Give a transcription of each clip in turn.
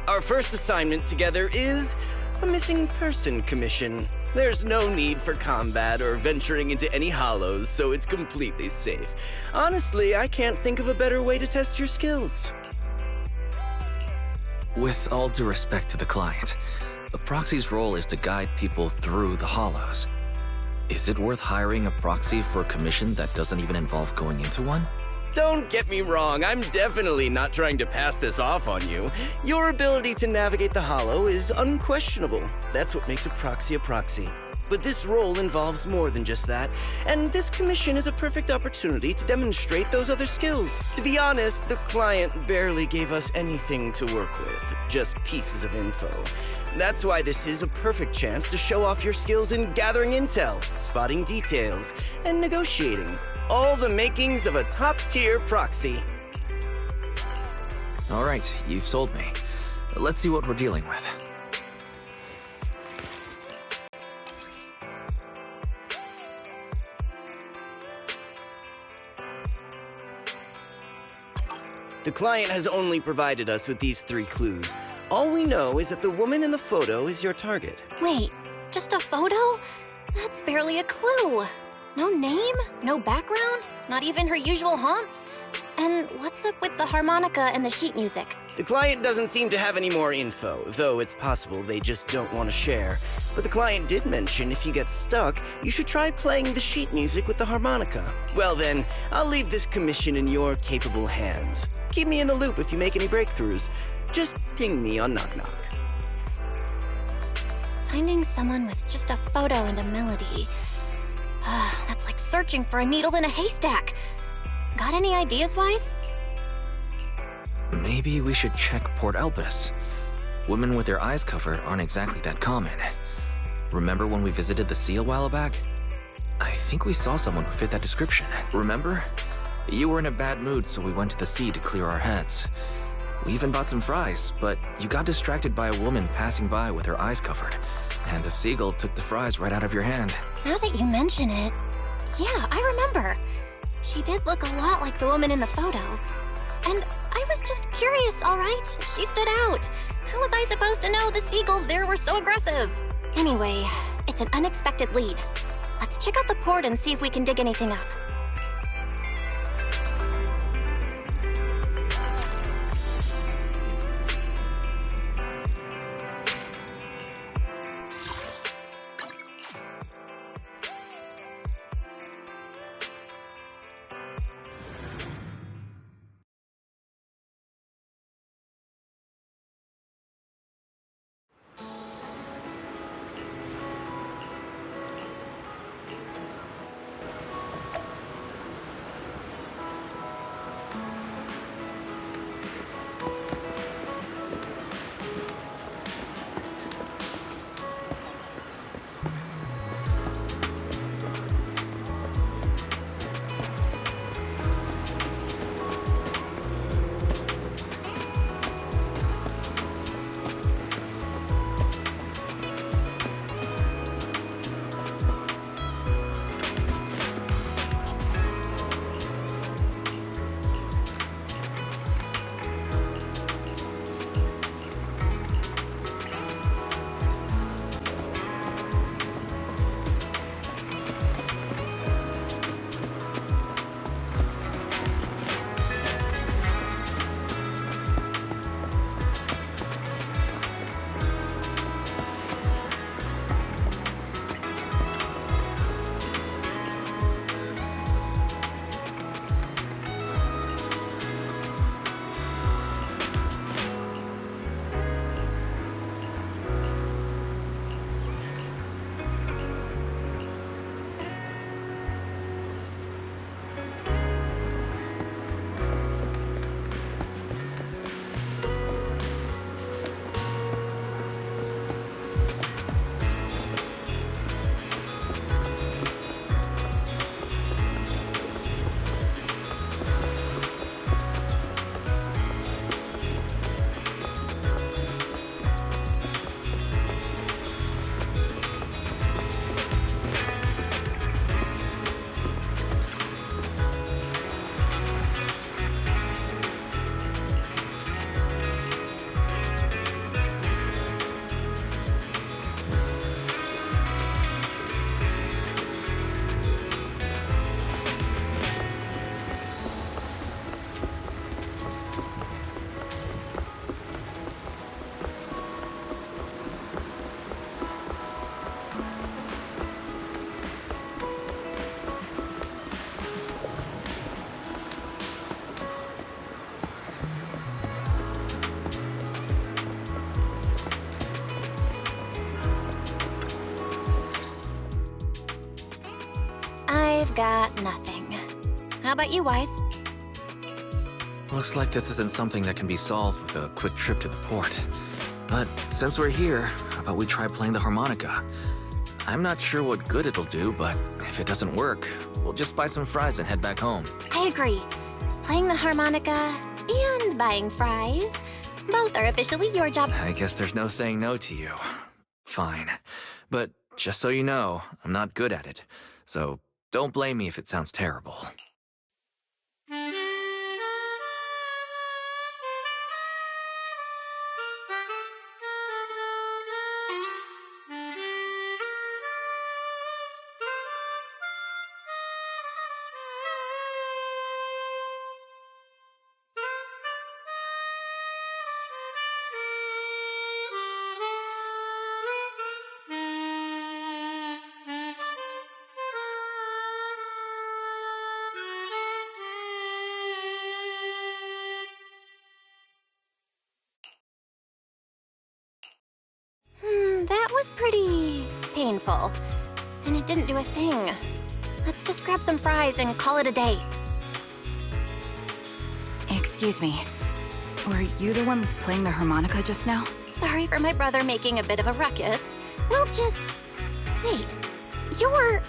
Our first assignment together is a missing person commission. There's no need for combat or venturing into any hollows, so it's completely safe. Honestly, I can't think of a better way to test your skills. With all due respect to the client, the proxy's role is to guide people through the hollows. Is it worth hiring a proxy for a commission that doesn't even involve going into one? Don't get me wrong, I'm definitely not trying to pass this off on you. Your ability to navigate the hollow is unquestionable. That's what makes a proxy a proxy. But this role involves more than just that, and this commission is a perfect opportunity to demonstrate those other skills. To be honest, the client barely gave us anything to work with, just pieces of info. That's why this is a perfect chance to show off your skills in gathering intel, spotting details, and negotiating. All the makings of a top-tier proxy. All right, you've sold me. Let's see what we're dealing with. The client has only provided us with these 3 clues. All we know is that the woman in the photo is your target. Wait, just a photo? That's barely a clue. No name? No background? Not even her usual haunts? And what's up with the harmonica and the sheet music? The client doesn't seem to have any more info, though it's possible they just don't want to share. But the client did mention if you get stuck, you should try playing the sheet music with the harmonica. Well then, I'll leave this commission in your capable hands. Keep me in the loop if you make any breakthroughs. Just ping me on Knock Knock. Finding someone with just a photo and a melody. That's like searching for a needle in a haystack. Got any ideas, Wise? Maybe we should check Port Elpis. Women with their eyes covered aren't exactly that common. Remember when we visited the sea a while back? I think we saw someone who fit that description. Remember? You were in a bad mood, so we went to the sea to clear our heads. We even bought some fries, but you got distracted by a woman passing by with her eyes covered, and the seagull took the fries right out of your hand. Now that you mention it, yeah, I remember. She did look a lot like the woman in the photo. And I was just curious, all right? She stood out. How was I supposed to know the seagulls there were so aggressive? Anyway, it's an unexpected lead. Let's check out the port and see if we can dig anything up. I've got nothing. How about you, Wise? Looks like this isn't something that can be solved with a quick trip to the port. But since we're here, how about we try playing the harmonica? I'm not sure what good it'll do, but if it doesn't work, we'll just buy some fries and head back home. I agree. Playing the harmonica and buying fries, both are officially your job. I guess there's no saying no to you. Fine. But just so you know, I'm not good at it. So don't blame me if it sounds terrible. That was pretty painful. And it didn't do a thing. Let's just grab some fries and call it a day. Excuse me. Were you the ones playing the harmonica just now? Sorry for my brother making a bit of a ruckus. We'll just... Wait. You're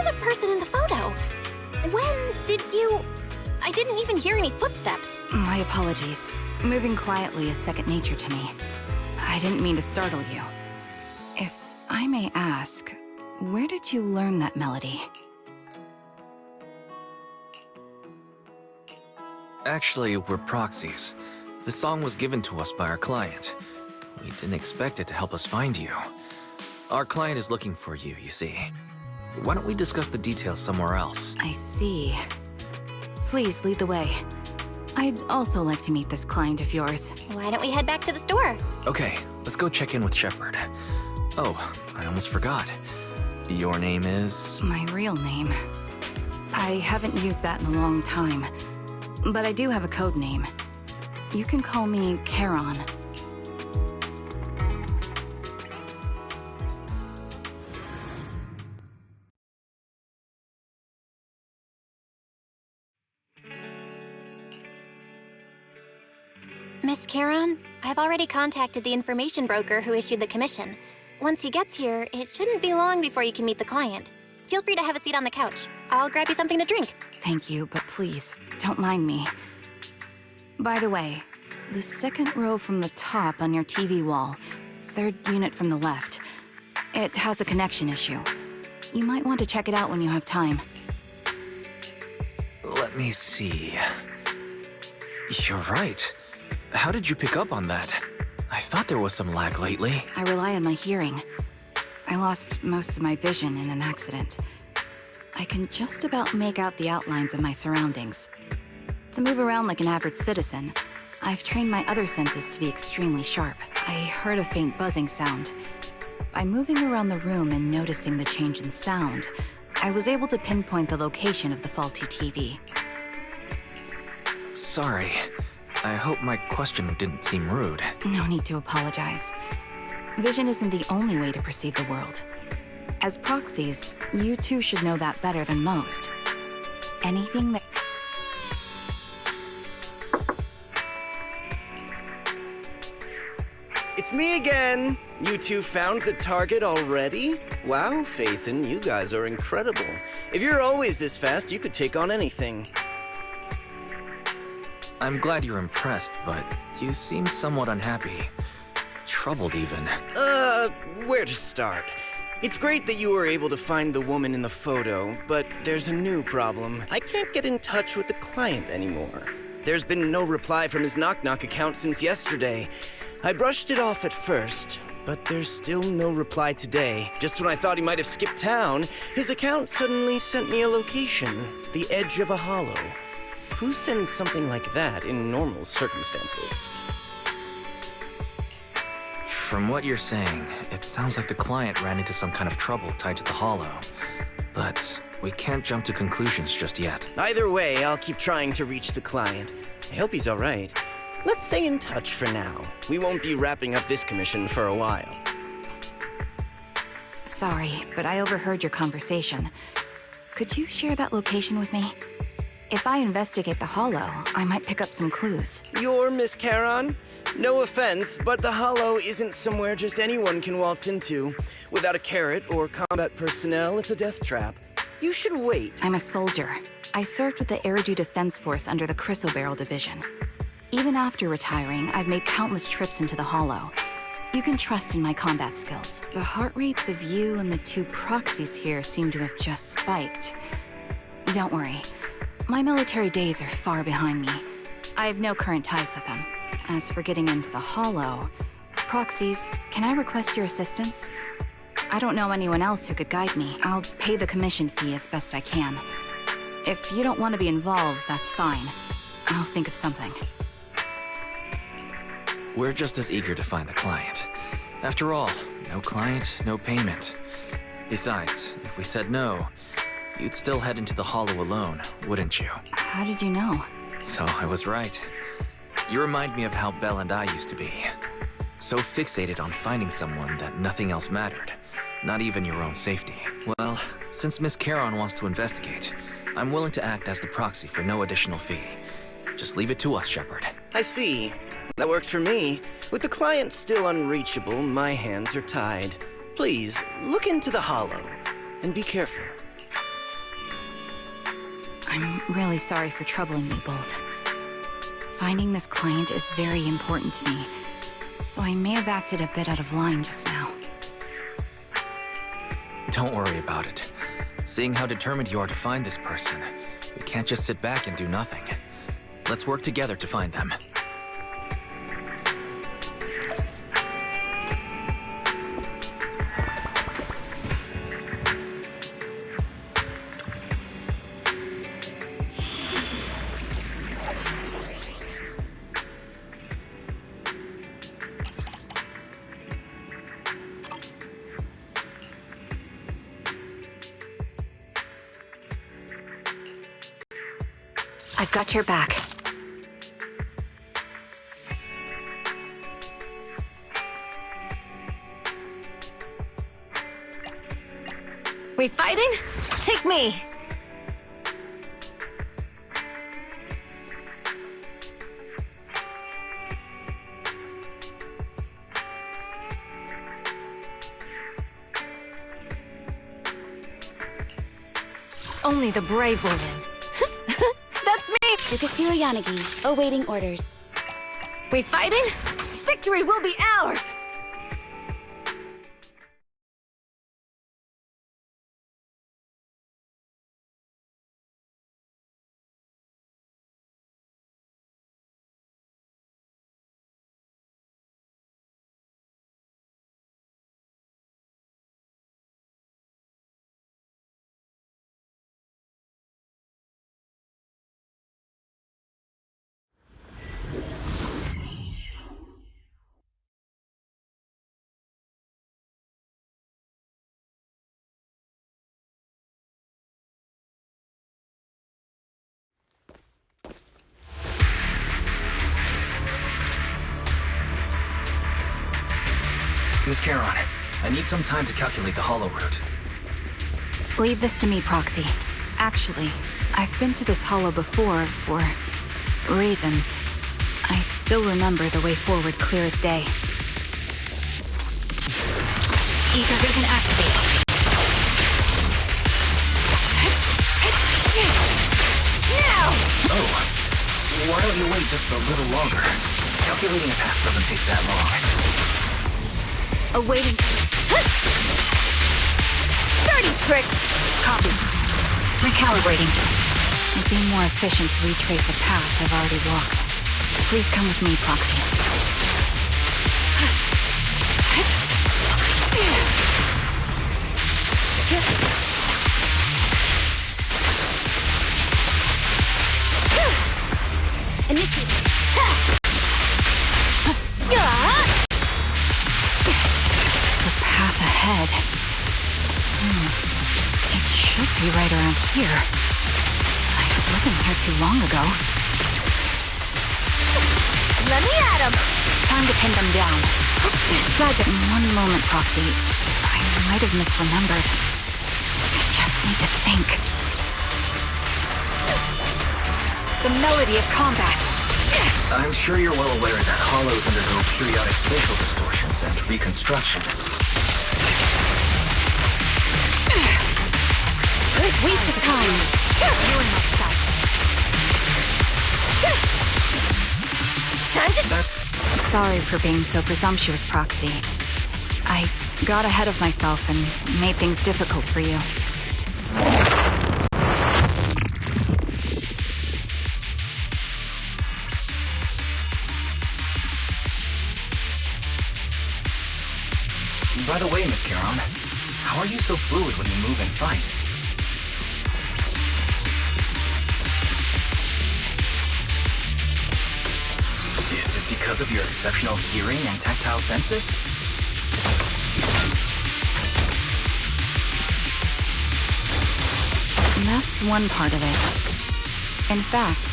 the person in the photo. When did you... I didn't even hear any footsteps. My apologies. Moving quietly is second nature to me. I didn't mean to startle you. If I may ask, where did you learn that melody? Actually, we're proxies. The song was given to us by our client. We didn't expect it to help us find you. Our client is looking for you, you see. Why don't we discuss the details somewhere else? I see. Please lead the way. I'd also like to meet this client of yours. Why don't we head back to the store? Okay, let's go check in with Shepard. Oh, I almost forgot. Your name is... My real name. I haven't used that in a long time. But I do have a code name. You can call me Charon. Miss Charon, I've already contacted the information broker who issued the commission. Once he gets here, it shouldn't be long before you can meet the client. Feel free to have a seat on the couch. I'll grab you something to drink. Thank you, but please, don't mind me. By the way, the second row from the top on your TV wall, third unit from the left, it has a connection issue. You might want to check it out when you have time. Let me see... You're right. How did you pick up on that? I thought there was some lag lately. I rely on my hearing. I lost most of my vision in an accident. I can just about make out the outlines of my surroundings. To move around like an average citizen, I've trained my other senses to be extremely sharp. I heard a faint buzzing sound. By moving around the room and noticing the change in sound, I was able to pinpoint the location of the faulty TV. Sorry. I hope my question didn't seem rude. No need to apologize. Vision isn't the only way to perceive the world. As proxies, you two should know that better than most. Anything that... It's me again! You two found the target already? Wow, Phaethon, you guys are incredible. If you're always this fast, you could take on anything. I'm glad you're impressed, but you seem somewhat unhappy. Troubled, even. Where to start? It's great that you were able to find the woman in the photo, but there's a new problem. I can't get in touch with the client anymore. There's been no reply from his Knock Knock account since yesterday. I brushed it off at first, but there's still no reply today. Just when I thought he might have skipped town, his account suddenly sent me a location, the edge of a hollow. Who sends something like that in normal circumstances? From what you're saying, it sounds like the client ran into some kind of trouble tied to the hollow. But we can't jump to conclusions just yet. Either way, I'll keep trying to reach the client. I hope he's all right. Let's stay in touch for now. We won't be wrapping up this commission for a while. Sorry, but I overheard your conversation. Could you share that location with me? If I investigate the Hollow, I might pick up some clues. You're Miss Charon? No offense, but the Hollow isn't somewhere just anyone can waltz into. Without a carrot or combat personnel, it's a death trap. You should wait. I'm a soldier. I served with the Eridu Defense Force under the Chrysoberyl Division. Even after retiring, I've made countless trips into the Hollow. You can trust in my combat skills. The heart rates of you and the two proxies here seem to have just spiked. Don't worry. My military days are far behind me. I have no current ties with them. As for getting into the Hollow, proxies, can I request your assistance? I don't know anyone else who could guide me. I'll pay the commission fee as best I can. If you don't want to be involved, that's fine. I'll think of something. We're just as eager to find the client. After all, no client, no payment. Besides, if we said no, you'd still head into the Hollow alone, wouldn't you? How did you know? So I was right. You remind me of how Belle and I used to be. So fixated on finding someone that nothing else mattered. Not even your own safety. Well, since Miss Charon wants to investigate, I'm willing to act as the proxy for no additional fee. Just leave it to us, Shepard. I see. That works for me. With the client still unreachable, my hands are tied. Please, look into the Hollow, and be careful. I'm really sorry for troubling you both. Finding this client is very important to me, so I may have acted a bit out of line just now. Don't worry about it. Seeing how determined you are to find this person, we can't just sit back and do nothing. Let's work together to find them. I've got your back. We fighting? Take me! Only the brave will win. That's me! Yukashiro Yanagi, awaiting orders. We fighting? Victory will be ours! Miss Charon, I need some time to calculate the Hollow route. Leave this to me, Proxy. Actually, I've been to this Hollow before for reasons. I still remember the way forward clear as day. Ether vision activate. Now! Oh, why don't you wait just a little longer? Calculating a path doesn't take that long. Awaiting. Dirty tricks! Copy. Recalibrating. It'd be more efficient to retrace a path I've already walked. Please come with me, Proxy. Initiate. The path ahead. It should be right around here. I wasn't here too long ago. Let me at him! Time to pin them down. Roger. One moment, Proxy. I might have misremembered. I just need to think. The melody of combat. I'm sure you're well aware that hollows undergo periodic spatial distortions and reconstruction. Good waste of time. You and my sights. Time to... Sorry for being so presumptuous, Proxy. I got ahead of myself and made things difficult for you. By the way, Miss Charon, how are you so fluid when you move and fight? Is it because of your exceptional hearing and tactile senses? That's one part of it. In fact,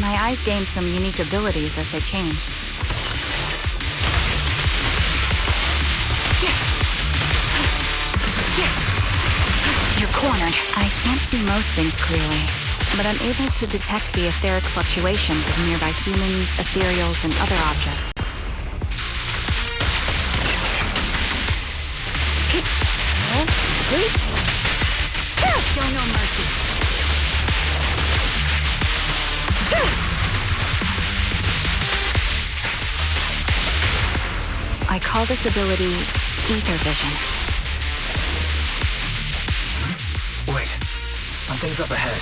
my eyes gained some unique abilities as they changed. You're cornered. I can't see most things clearly, but I'm able to detect the etheric fluctuations of nearby humans, ethereals, and other objects. Show no mercy. I call this ability ether vision. Wait, something's up ahead.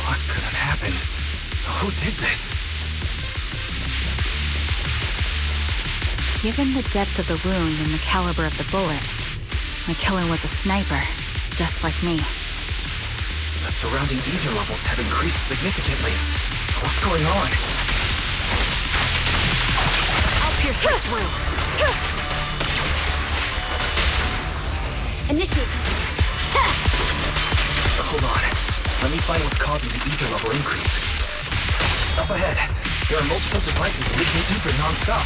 What could have happened? Who did this? Given the depth of the wound and the caliber of the bullet, the killer was a sniper, just like me. The surrounding ether levels have increased significantly. What's going on? I'll pierce you through. Initiate. Hold on. Let me find what's causing the ether level increase. Up ahead, there are multiple devices leaking ether non-stop.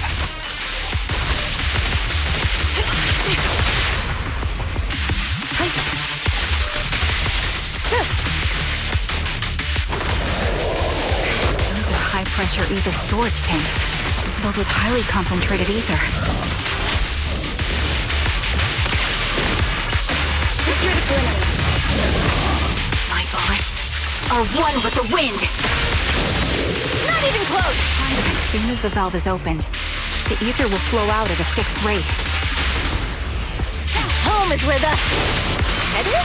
Those are high-pressure ether storage tanks, filled with highly concentrated ether. Secure the perimeter. My bullets are one with the wind! Not even close! As soon as the valve is opened, the ether will flow out at a fixed rate. Home is where the... headed?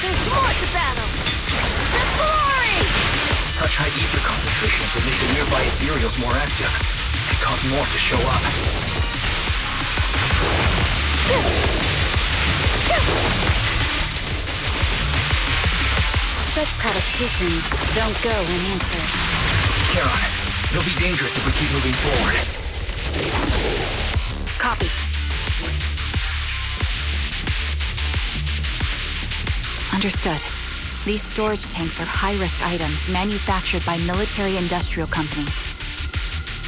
There's more to battle! The glory! Such high ether concentrations would make the nearby ethereals more active and cause more to show up. Such provocations don't go unanswered. Charon, it'll be dangerous if we keep moving forward. Copy. Understood. These storage tanks are high-risk items manufactured by military-industrial companies.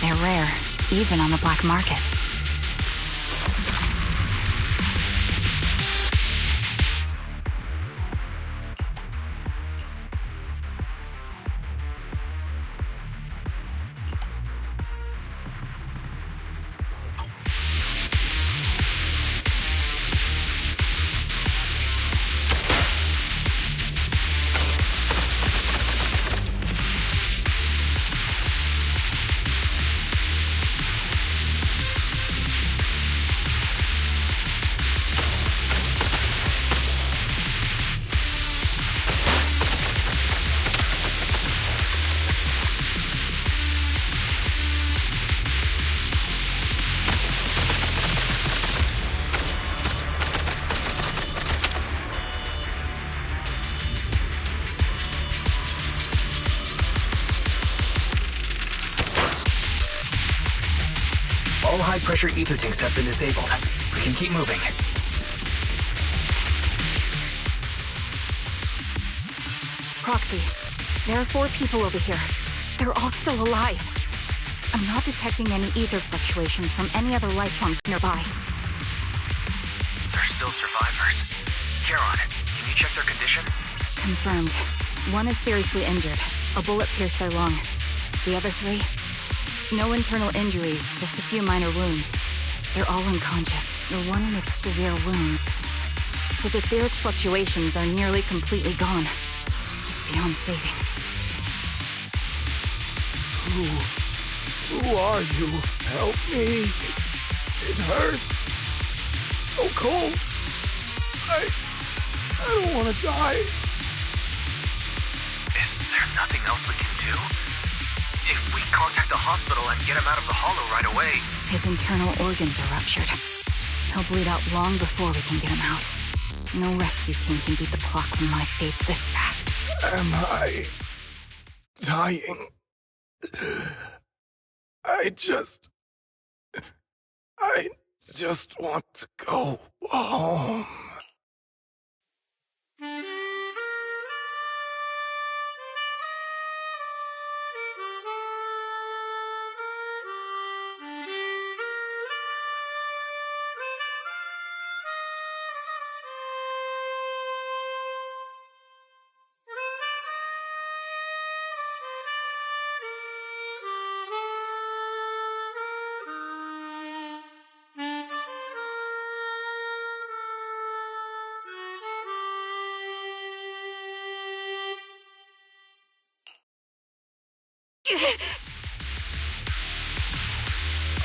They're rare, even on the black market. All high-pressure ether tanks have been disabled. We can keep moving. Proxy, there are 4 people over here. They're all still alive. I'm not detecting any ether fluctuations from any other life forms nearby. They're still survivors. Charon, can you check their condition? Confirmed. One is seriously injured. A bullet pierced their lung. The other three? No internal injuries, just a few minor wounds. They're all unconscious. The one with severe wounds. His etheric fluctuations are nearly completely gone. He's beyond saving. Who are you? Help me. It hurts. So cold. I don't want to die. Is there nothing else we can do? If we contact the hospital and get him out of the hollow right away... His internal organs are ruptured. He'll bleed out long before we can get him out. No rescue team can beat the clock when life fades this fast. Am I dying? I just want to go home.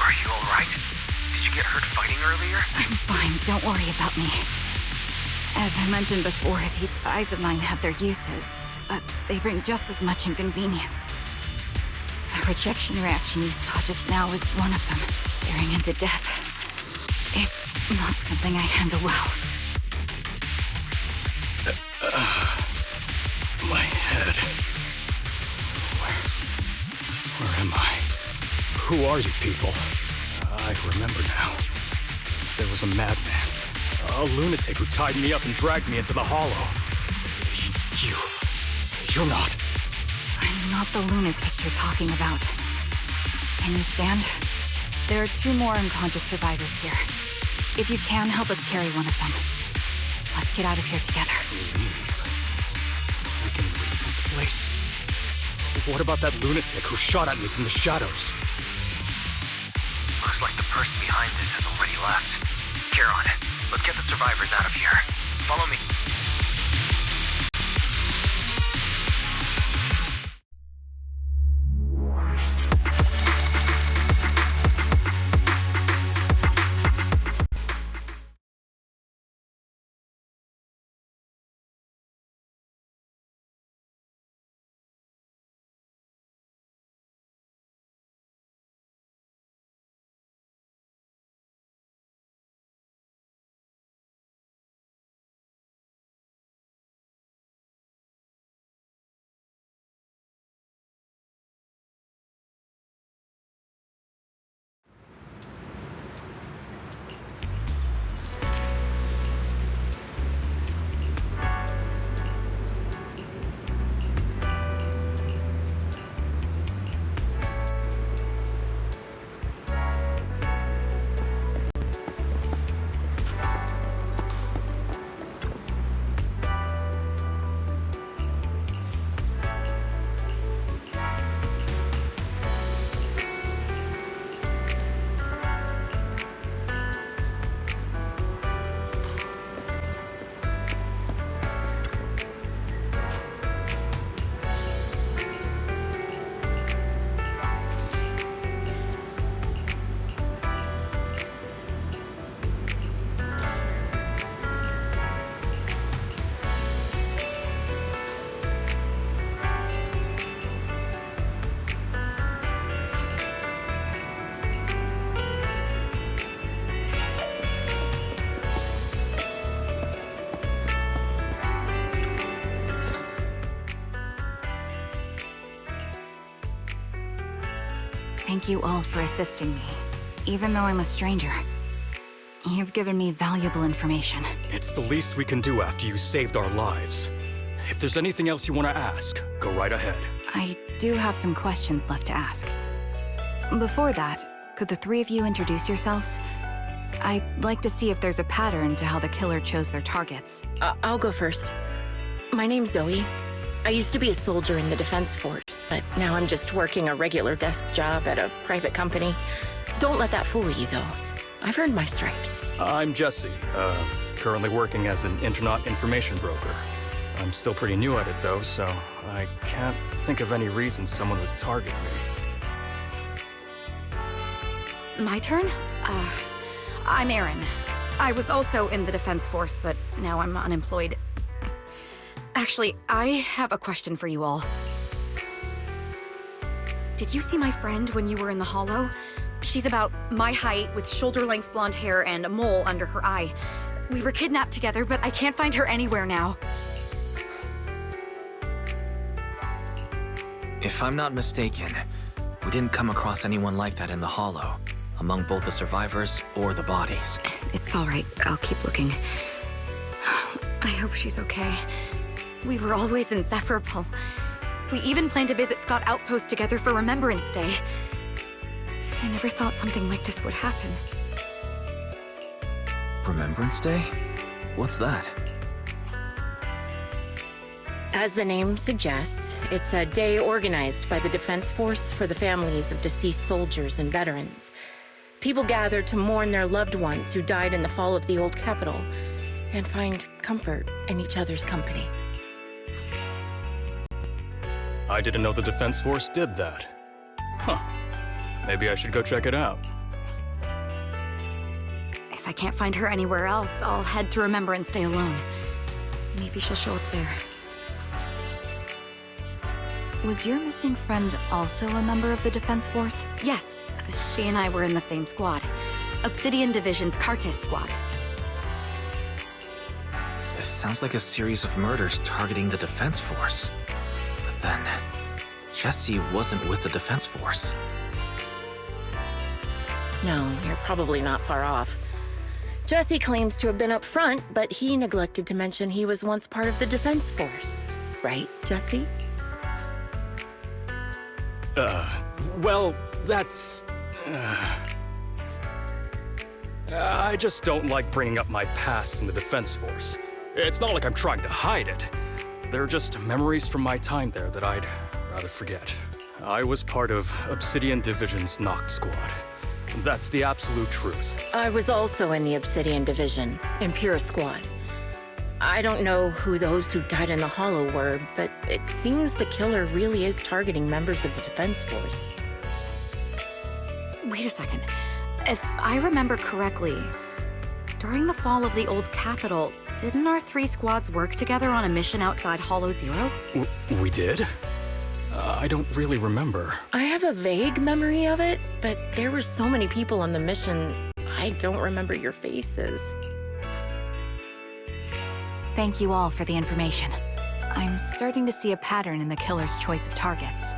Are you alright? Did you get hurt fighting earlier? I'm fine, don't worry about me. As I mentioned before, these eyes of mine have their uses, but they bring just as much inconvenience. The rejection reaction you saw just now was one of them, staring into death. It's not something I handle well. My head. Where am I? Who are you people? I remember now. There was a madman. A lunatic who tied me up and dragged me into the hollow. You're not... I'm not the lunatic you're talking about. Can you stand? There are 2 more unconscious survivors here. If you can, help us carry one of them. Let's get out of here together. Leave. We can leave this place. What about that lunatic who shot at me from the shadows? Looks like the person behind this has already left. Charon, let's get the survivors out of here. Follow me. Thank you all for assisting me, even though I'm a stranger. You've given me valuable information. It's the least we can do after you saved our lives. If there's anything else you want to ask, go right ahead. I do have some questions left to ask. Before that, could the three of you introduce yourselves? I'd like to see if there's a pattern to how the killer chose their targets. I'll go first. My name's Zoe. I used to be a soldier in the Defense Force, but now I'm just working a regular desk job at a private company. Don't let that fool you, though. I've earned my stripes. I'm Jesse, currently working as an internet information broker. I'm still pretty new at it, though, so I can't think of any reason someone would target me. My turn? I'm Erin. I was also in the Defense Force, but now I'm unemployed. Actually, I have a question for you all. Did you see my friend when you were in the Hollow? She's about my height, with shoulder-length blonde hair and a mole under her eye. We were kidnapped together, but I can't find her anywhere now. If I'm not mistaken, we didn't come across anyone like that in the Hollow, among both the survivors or the bodies. It's all right. I'll keep looking. I hope she's okay. We were always inseparable. We even planned to visit Scott Outpost together for Remembrance Day. I never thought something like this would happen. Remembrance Day? What's that? As the name suggests, it's a day organized by the Defense Force for the families of deceased soldiers and veterans. People gather to mourn their loved ones who died in the fall of the old capital and find comfort in each other's company. I didn't know the Defense Force did that. Huh. Maybe I should go check it out. If I can't find her anywhere else, I'll head to Remembrance Day alone. Maybe she'll show up there. Was your missing friend also a member of the Defense Force? Yes, she and I were in the same squad. Obsidian Division's Cartis squad. This sounds like a series of murders targeting the Defense Force. But then, Jesse wasn't with the Defense Force. No, you're probably not far off. Jesse claims to have been up front, but he neglected to mention he was once part of the Defense Force. Right, Jesse? Well, that's... I just don't like bringing up my past in the Defense Force. It's not like I'm trying to hide it. They're just memories from my time there that I'd rather forget. I was part of Obsidian Division's Noct Squad. That's the absolute truth. I was also in the Obsidian Division, Impura Squad. I don't know who those who died in the Hollow were, but it seems the killer really is targeting members of the Defense Force. Wait a second. If I remember correctly, during the fall of the old capital, didn't our three squads work together on a mission outside Hollow Zero? We did? I don't really remember. I have a vague memory of it, but there were so many people on the mission, I don't remember your faces. Thank you all for the information. I'm starting to see a pattern in the killer's choice of targets.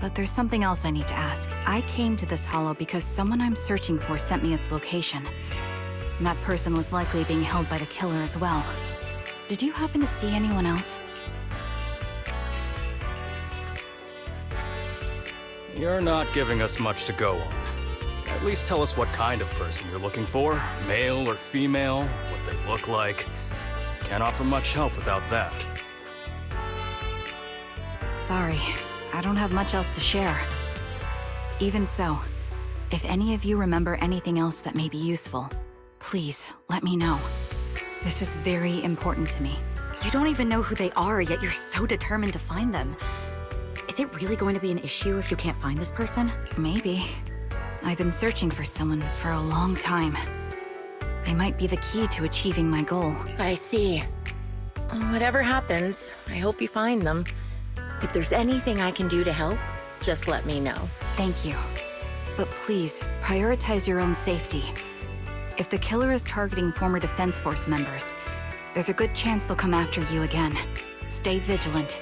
But there's something else I need to ask. I came to this hollow because someone I'm searching for sent me its location. And that person was likely being held by the killer as well. Did you happen to see anyone else? You're not giving us much to go on. At least tell us what kind of person you're looking for, male or female, what they look like. Can't offer much help without that. Sorry, I don't have much else to share. Even so, if any of you remember anything else that may be useful, please let me know. This is very important to me. You don't even know who they are, yet you're so determined to find them. Is it really going to be an issue if you can't find this person? Maybe. I've been searching for someone for a long time. They might be the key to achieving my goal. I see. Whatever happens, I hope you find them. If there's anything I can do to help, just let me know. Thank you. But please, prioritize your own safety. If the killer is targeting former Defense Force members, there's a good chance they'll come after you again. Stay vigilant.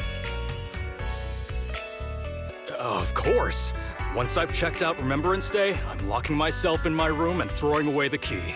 Of course. Once I've checked out Remembrance Day, I'm locking myself in my room and throwing away the key.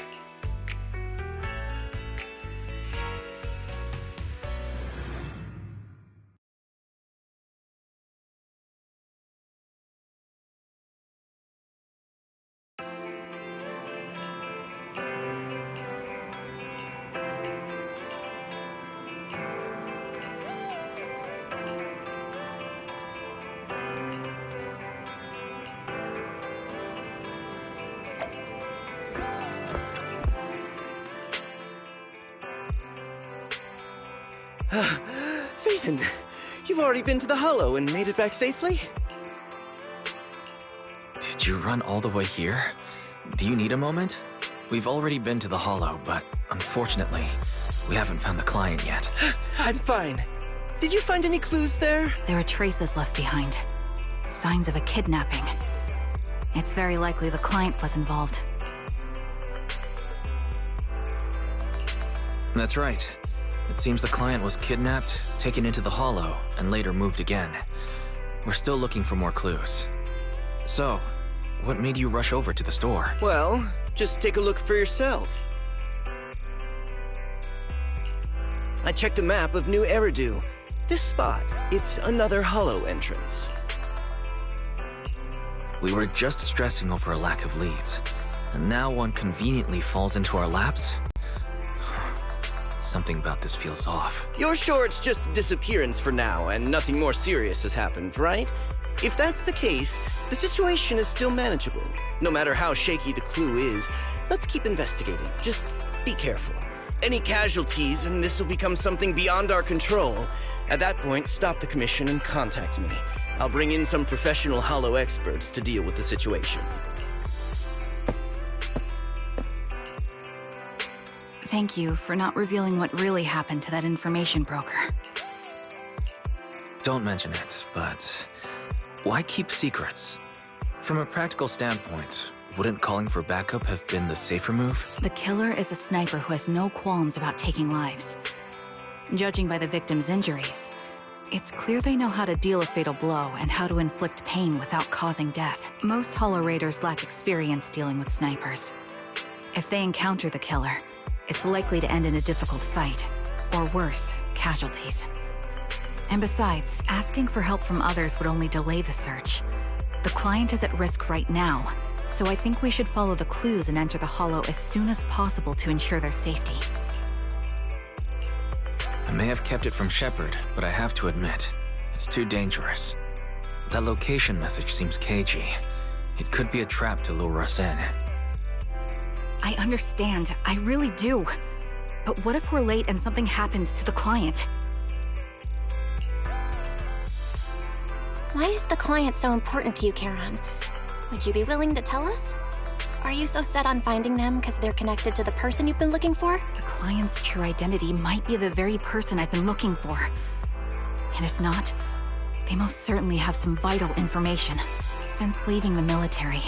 Phaethon, you've already been to the Hollow and made it back safely? Did you run all the way here? Do you need a moment? We've already been to the Hollow, but unfortunately, we haven't found the client yet. I'm fine. Did you find any clues there? There are traces left behind. Signs of a kidnapping. It's very likely the client was involved. That's right. It seems the client was kidnapped, taken into the Hollow, and later moved again. We're still looking for more clues. So, what made you rush over to the store? Well, just take a look for yourself. I checked a map of New Eridu. This spot, it's another Hollow entrance. We were just stressing over a lack of leads, and now one conveniently falls into our laps? Something about this feels off. You're sure it's just a disappearance for now and nothing more serious has happened, right? If that's the case, the situation is still manageable. No matter how shaky the clue is, let's keep investigating. Just be careful. Any casualties, and this will become something beyond our control. At that point, stop the commission and contact me. I'll bring in some professional Hollow experts to deal with the situation. Thank you for not revealing what really happened to that information broker. Don't mention it, but why keep secrets? From a practical standpoint, wouldn't calling for backup have been the safer move? The killer is a sniper who has no qualms about taking lives. Judging by the victim's injuries, it's clear they know how to deal a fatal blow and how to inflict pain without causing death. Most Hollow Raiders lack experience dealing with snipers. If they encounter the killer, it's likely to end in a difficult fight, or worse, casualties. And besides, asking for help from others would only delay the search. The client is at risk right now, so I think we should follow the clues and enter the Hollow as soon as possible to ensure their safety. I may have kept it from Shepard, but I have to admit, it's too dangerous. That location message seems cagey. It could be a trap to lure us in. I understand, I really do. But what if we're late and something happens to the client? Why is the client so important to you, Charon? Would you be willing to tell us? Are you so set on finding them because they're connected to the person you've been looking for? The client's true identity might be the very person I've been looking for. And if not, they most certainly have some vital information. Since leaving the military,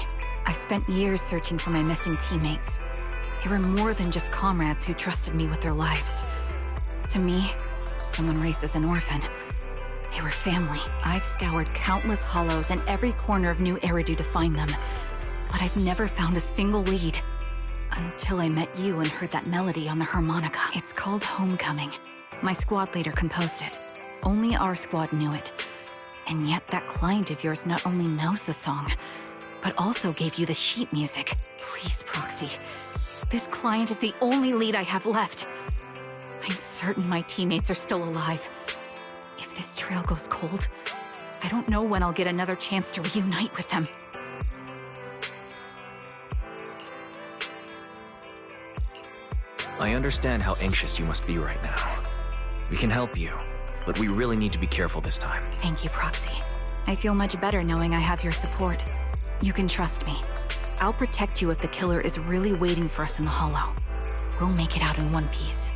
I've spent years searching for my missing teammates. They were more than just comrades who trusted me with their lives. To me, someone raised as an orphan, they were family. I've scoured countless hollows and every corner of New Eridu to find them, but I've never found a single lead. Until I met you and heard that melody on the harmonica. It's called Homecoming. My squad leader composed it. Only our squad knew it. And yet that client of yours not only knows the song, but also gave you the sheet music. Please, Proxy. This client is the only lead I have left. I'm certain my teammates are still alive. If this trail goes cold, I don't know when I'll get another chance to reunite with them. I understand how anxious you must be right now. We can help you, but we really need to be careful this time. Thank you, Proxy. I feel much better knowing I have your support. You can trust me. I'll protect you if the killer is really waiting for us in the Hollow. We'll make it out in one piece.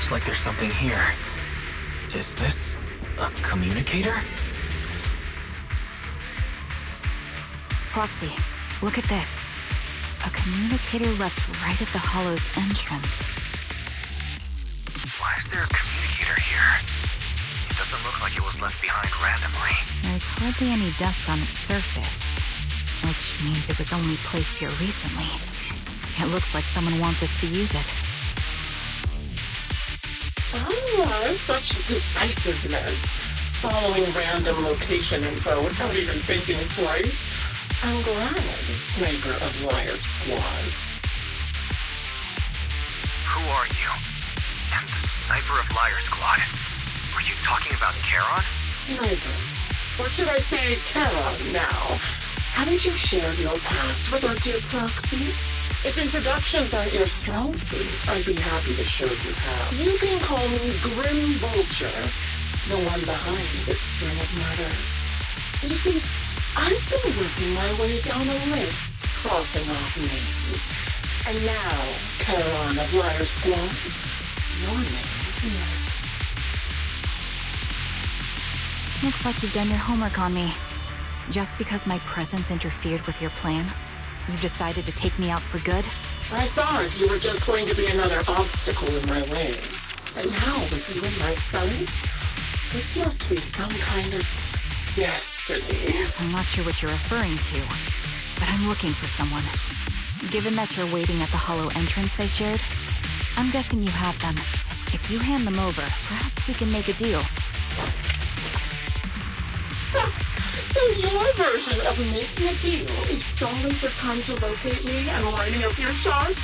Looks like there's something here. Is this a communicator? Proxy, look at this. A communicator left right at the Hollow's entrance. Why is there a communicator here? It doesn't look like it was left behind randomly. There's hardly any dust on its surface, which means it was only placed here recently. It looks like someone wants us to use it. Ah, such decisiveness. Following random location info without even thinking twice. I'm glad, Sniper of Liar Squad. Who are you? And the Sniper of Liar Squad. Were you talking about Charon? Sniper. Or should I say Charon now? Haven't you shared your past with our dear Proxy? If introductions aren't your strong suit, I'd be happy to show you how. You can call me Grim Vulture, the one behind this string of murders. You see, I've been working my way down a list, crossing off names. And now, Charon of Liar Squad, your name is next. Looks like you've done your homework on me. Just because my presence interfered with your plan, you've decided to take me out for good? I thought you were just going to be another obstacle in my way. And now, with you in my sights, this must be some kind of destiny. I'm not sure what you're referring to, but I'm looking for someone. Given that you're waiting at the Hollow entrance they shared, I'm guessing you have them. If you hand them over, perhaps we can make a deal. So your version of making a deal is stalling for time to locate me and lining up your shots?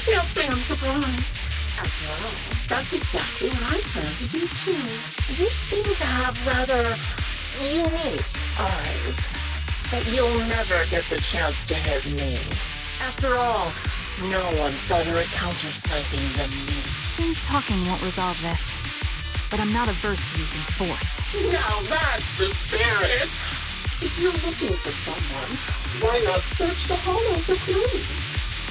Can't say I'm surprised. After all, that's exactly what I plan to do too. You seem to have rather unique eyes, but you'll never get the chance to hit me. After all, no one's better at counter-sniping than me. Seems talking won't resolve this, but I'm not averse to using force. Now that's the spirit! If you're looking for someone, why not search the Hollow for clues?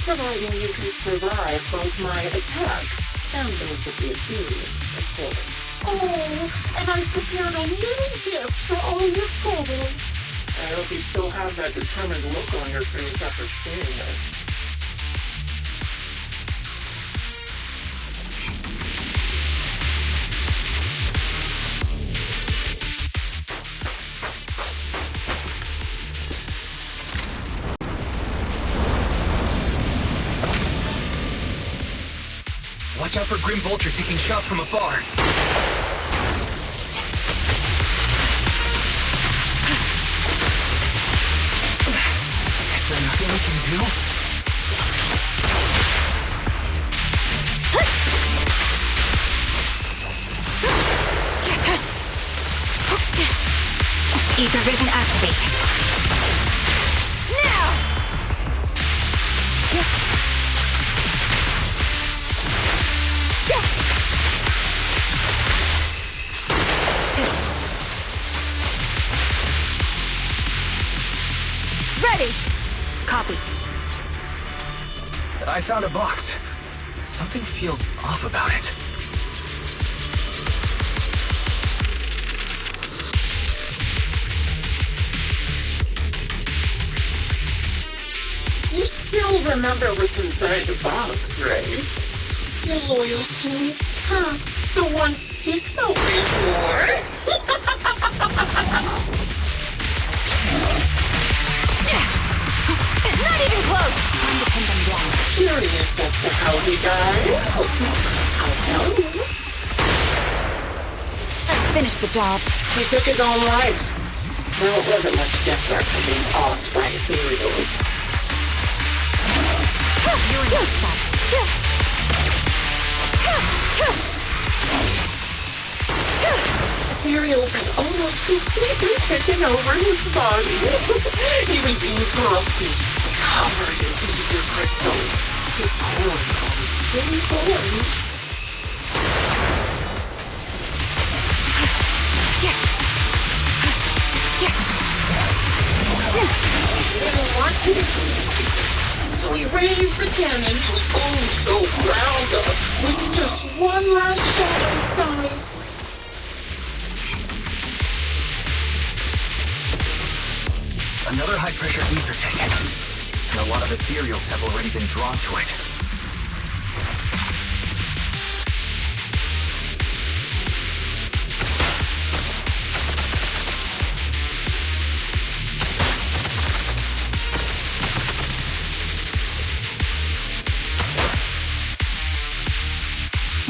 Providing you can survive both my attacks and those of the accused, of course. Oh, and I've prepared a little gift for all your trouble. I hope you still have that determined look on your face after seeing it. Watch out for Grim Vulture taking shots from afar. Is there nothing we can do? Ether vision activate. Now! Ready! Copy. I found a box. Something feels off about it. You still remember what's inside the box, right? You're loyal to me? Huh? The one Styx always wore? Not even close! Time to pin them down. Curious as to how he died? I'll tell you. Let's finish the job. He took his own life. Well, it wasn't much different from being offed by ethereals. You're in sight. Ethereals had almost completely taken over his body. He was being corrupted, covered in ether crystals. His core was very boring. He didn't want to be. So he raised the cannon he was going so ground up with just one one last shot inside. Another high-pressure ether tank. And a lot of ethereals have already been drawn to it.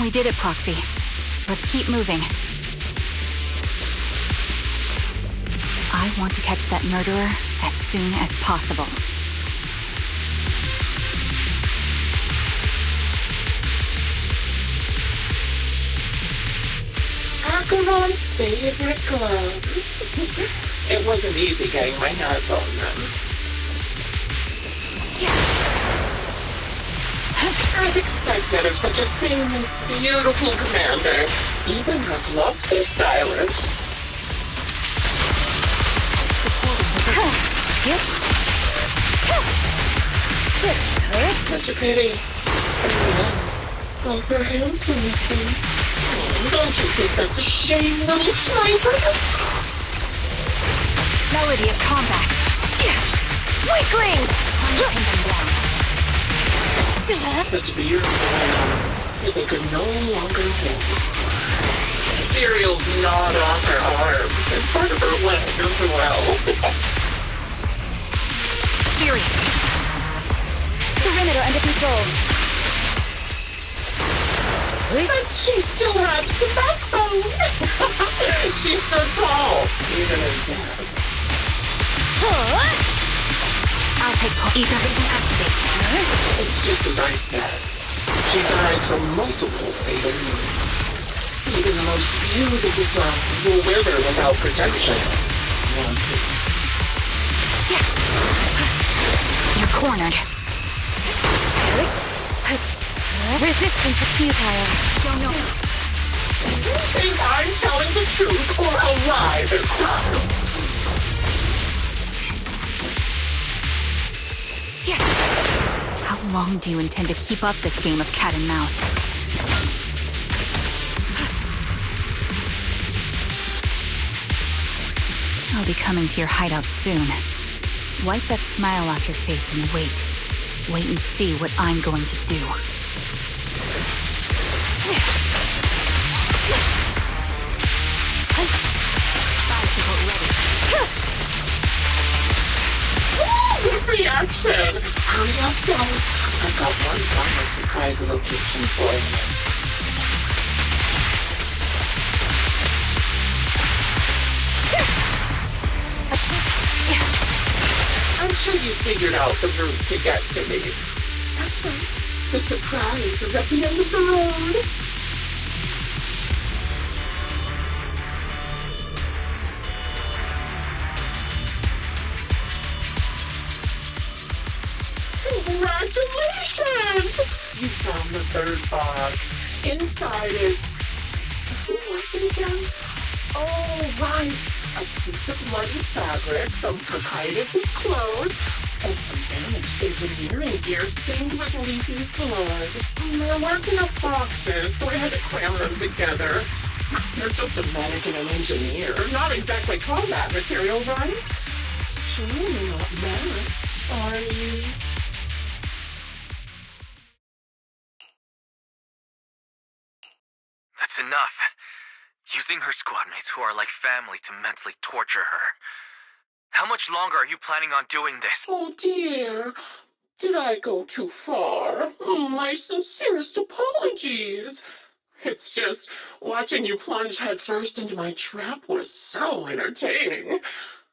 We did it, Proxy. Let's keep moving. I want to catch that murderer as soon as possible. Acheron's favorite gloves. It wasn't easy getting my hands on them. As expected of such a famous, beautiful commander, even her gloves are stylish. Such a pity. And then, both her hands were missing. Don't you think that's a shame, little sniper? Melody of combat. Weaklings! Pin them down. Such beautiful hands that they could no longer hold. Ethereal's gnawed off her arm and part of her leg as well. Fury. Perimeter under control. But she still had some backbone. She stood tall, even in death. I'll take ether vision activate. It's just as I said. She died from multiple fatal wounds. Even the most beautiful flowers will wither without protection. You're cornered. Resistance is futile. Don't know. You think I'm telling the truth or a lie this time? How long do you intend to keep up this game of cat and mouse? I'll be coming to your hideout soon. Wipe that smile off your face and wait. Wait and see what I'm going to do. Good reaction! Hurry up, Zealess. I've got one final surprise location for you. I'm sure you figured out the route to get to me. That's right. The surprise is at the end of the road. Congratulations! You found the third box. Inside is... Who was it again? Oh, right. A piece of bloody fabric, some Cocytus's clothes, and some damaged engineering gear stained with Leafy's blood. There weren't enough boxes, so I had to cram them together. You're just a medic and an engineer. Not exactly combat material, right? Surely not mad, are you? That's enough. Using her squadmates who are like family to mentally torture her. How much longer are you planning on doing this? Oh dear. Did I go too far? My sincerest apologies. It's just, watching you plunge headfirst into my trap was so entertaining.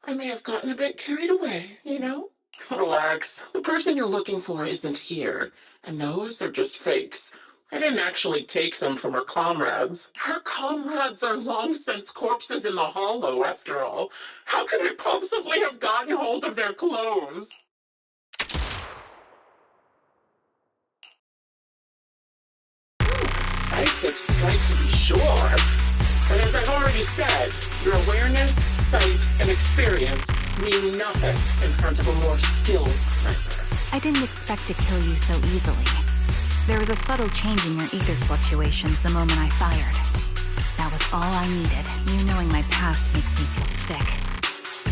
I may have gotten a bit carried away, you know? Relax. The person you're looking for isn't here, and those are just fakes. I didn't actually take them from her comrades. Her comrades are long since corpses in the hollow, after all. How could I possibly have gotten hold of their clothes? Decisive strike to be sure. But as I've already said, your awareness, sight, and experience mean nothing in front of a more skilled sniper. I didn't expect to kill you so easily. There was a subtle change in your ether fluctuations the moment I fired. That was all I needed. You knowing my past makes me feel sick.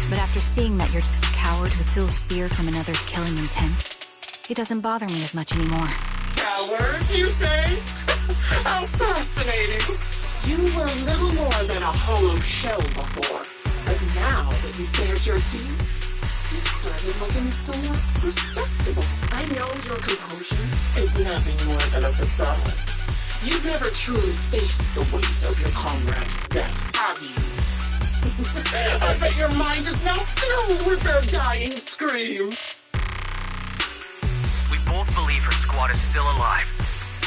But after seeing that you're just a coward who feels fear from another's killing intent, it doesn't bother me as much anymore. Coward, you say? How fascinating. You were little more than a hollow shell before. But now that you've bared your teeth, you've started looking somewhat respectable. I know your composure is nothing more than a facade. You've never truly faced the weight of your comrades' deaths, have you? I bet your mind is now filled with their dying screams. We both believe her squad is still alive.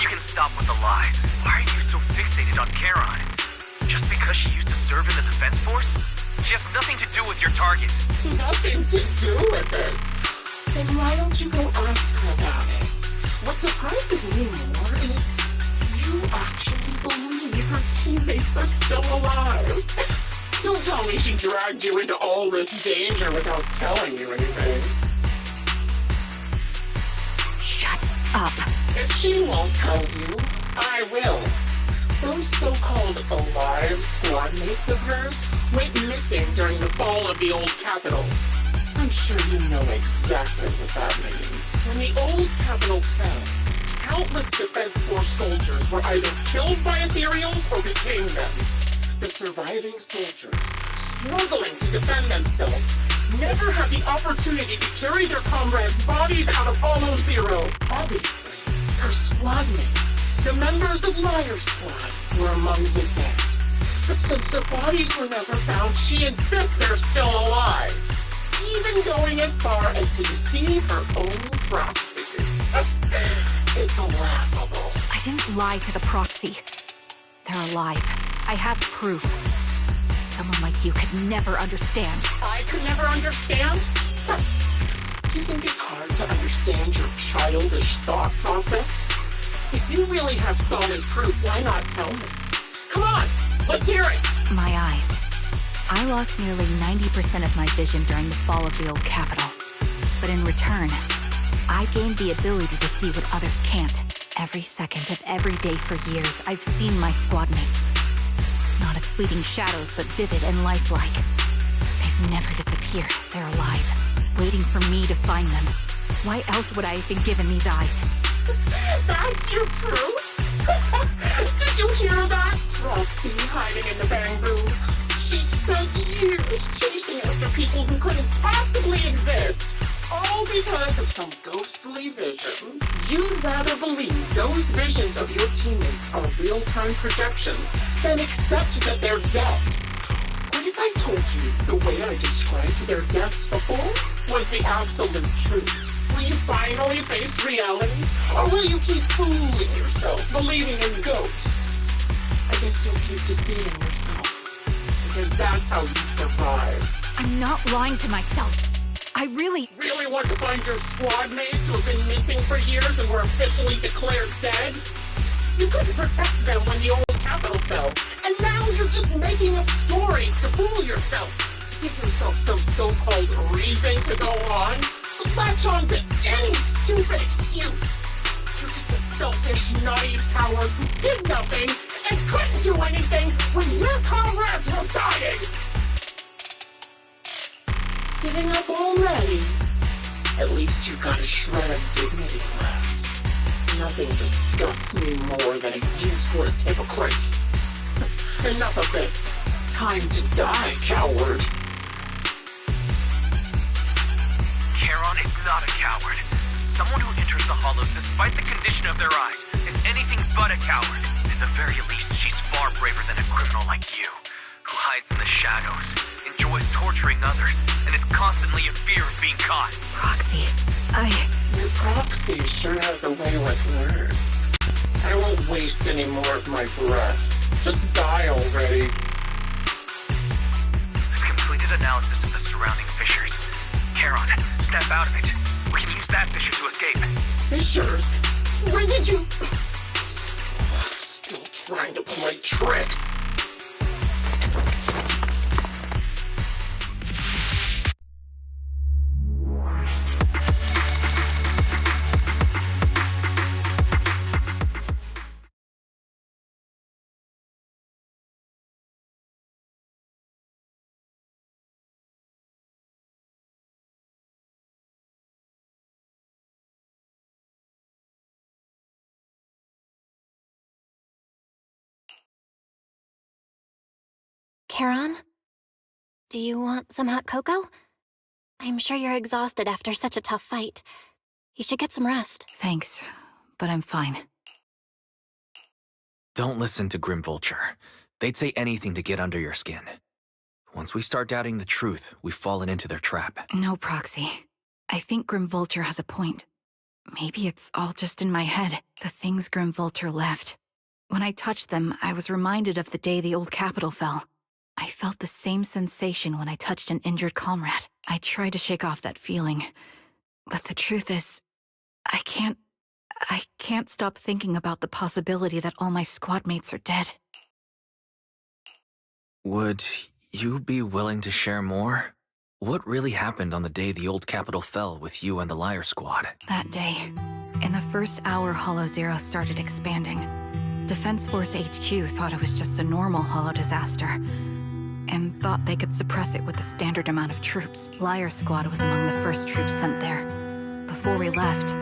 You can stop with the lies. Why are you so fixated on Charon? Just because she used to serve in the defense force? She has nothing to do with your target. Nothing to do with it. Then why don't you go ask her about it? What surprises me more is you actually believe her teammates are still alive. Don't tell me she dragged you into all this danger without telling you anything. Shut up. If she won't tell you, I will. Those so-called alive squad mates of hers went missing during the fall of the old capital. I'm sure you know exactly what that means. When the old capital fell, countless Defense Force soldiers were either killed by Ethereals or became them. The surviving soldiers, struggling to defend themselves, never had the opportunity to carry their comrades' bodies out of Hollow Zero. Obviously, her squad mates, the members of Liar Squad, were among the dead. But since their bodies were never found, she insists they're still alive. Even going as far as to deceive her own proxy. It's laughable. I didn't lie to the proxy. They're alive. I have proof. Someone like you could never understand. I could never understand? You think it's hard to understand your childish thought process? If you really have solid proof, why not tell me? Come on, let's hear it! My eyes. I lost nearly 90% of my vision during the fall of the old capital. But in return, I gained the ability to see what others can't. Every second of every day for years, I've seen my squad mates. Not as fleeting shadows, but vivid and lifelike. They've never disappeared. They're alive, waiting for me to find them. Why else would I have been given these eyes? That's your proof? Did you hear that? Proxy hiding in the bamboo. She spent years chasing after people who couldn't possibly exist. All because of some ghostly visions. You'd rather believe those visions of your teammates are real-time projections than accept that they're dead. What if I told you the way I described their deaths before was the absolute truth? Will you finally face reality? Or will you keep fooling yourself, believing in ghosts? I guess you'll keep deceiving yourself. Because that's how you survive. I'm not lying to myself. I really want to find your squad mates who have been missing for years and were officially declared dead? You couldn't protect them when the old capital fell, and now you're just making up stories to fool yourself. To give yourself some so-called reason to go on. Latch on to any stupid excuse. You're just a selfish, naive coward who did nothing and couldn't do anything when your comrades were dying. Giving up already? At least you've got a shred of dignity left. Nothing disgusts me more than a useless hypocrite. Enough of this. Time to die, coward. Charon is not a coward. Someone who enters the Hollows despite the condition of their eyes is anything but a coward. At the very least, she's far braver than a criminal like you, who hides in the shadows, enjoys torturing others, and is constantly in fear of being caught. Proxy, Your proxy sure has a way with words. I won't waste any more of my breath. Just die already. I've completed analysis of the surrounding fissures. Charon, step out of it. We can use that fissure to escape. Fissures? When did you... Still trying to play tricks. Charon? Do you want some hot cocoa? I'm sure you're exhausted after such a tough fight. You should get some rest. Thanks, but I'm fine. Don't listen to Grim Vulture. They'd say anything to get under your skin. Once we start doubting the truth, we've fallen into their trap. No, Proxy. I think Grim Vulture has a point. Maybe it's all just in my head, the things Grim Vulture left. When I touched them, I was reminded of the day the old capital fell. I felt the same sensation when I touched an injured comrade. I tried to shake off that feeling, but the truth is, I can't stop thinking about the possibility that all my squad mates are dead. Would you be willing to share more? What really happened on the day the old capital fell with you and the Liar Squad? That day, in the first hour Hollow Zero started expanding, Defense Force HQ thought it was just a normal Hollow disaster, and thought they could suppress it with the standard amount of troops. Liar Squad was among the first troops sent there. Before we left,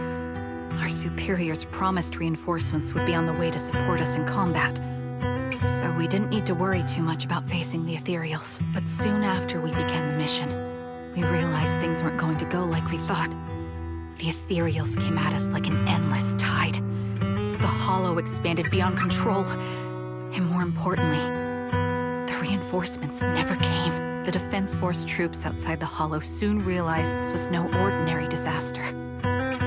our superiors promised reinforcements would be on the way to support us in combat, so we didn't need to worry too much about facing the Ethereals. But soon after we began the mission, we realized things weren't going to go like we thought. The Ethereals came at us like an endless tide. The Hollow expanded beyond control, and more importantly, the reinforcements never came. The Defense Force troops outside the Hollow soon realized this was no ordinary disaster.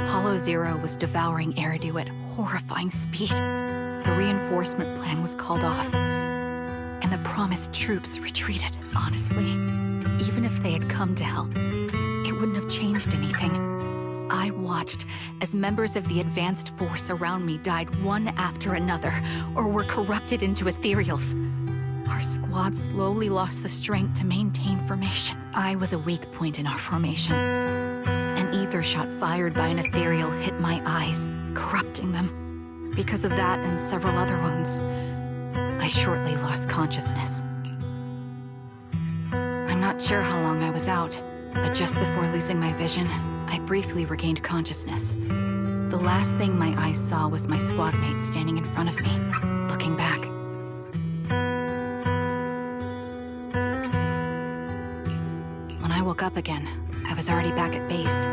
Hollow Zero was devouring Eridu at horrifying speed. The reinforcement plan was called off, and the promised troops retreated. Honestly, even if they had come to help, it wouldn't have changed anything. I watched as members of the advanced force around me died one after another, or were corrupted into Ethereals. Our squad slowly lost the strength to maintain formation. I was a weak point in our formation. An ether shot fired by an Ethereal hit my eyes, corrupting them. Because of that and several other wounds, I shortly lost consciousness. I'm not sure how long I was out, but just before losing my vision, I briefly regained consciousness. The last thing my eyes saw was my squad mate standing in front of me, looking back. When I woke up again, I was already back at base.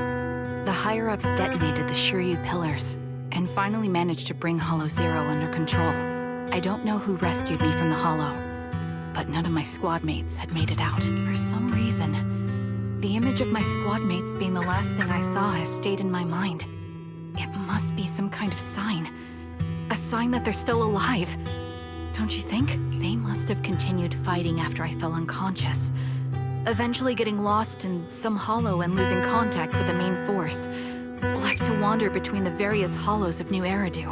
The higher-ups detonated the Shiryu pillars, and finally managed to bring Hollow Zero under control. I don't know who rescued me from the Hollow, but none of my squad mates had made it out. For some reason, the image of my squad mates being the last thing I saw has stayed in my mind. It must be some kind of sign. A sign that they're still alive. Don't you think? They must have continued fighting after I fell unconscious, eventually getting lost in some hollow and losing contact with the main force, left to wander between the various hollows of New Eridu.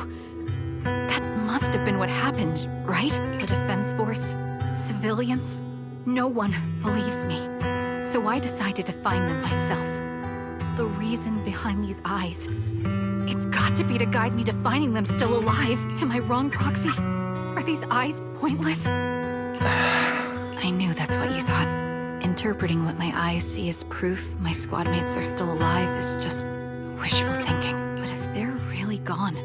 That must have been what happened, right? The Defense Force? Civilians? No one believes me. So I decided to find them myself. The reason behind these eyes, it's got to be to guide me to finding them still alive. Am I wrong, Proxy? Are these eyes pointless? I knew that's what you thought. Interpreting what my eyes see as proof my squad mates are still alive is just wishful thinking. But if they're really gone,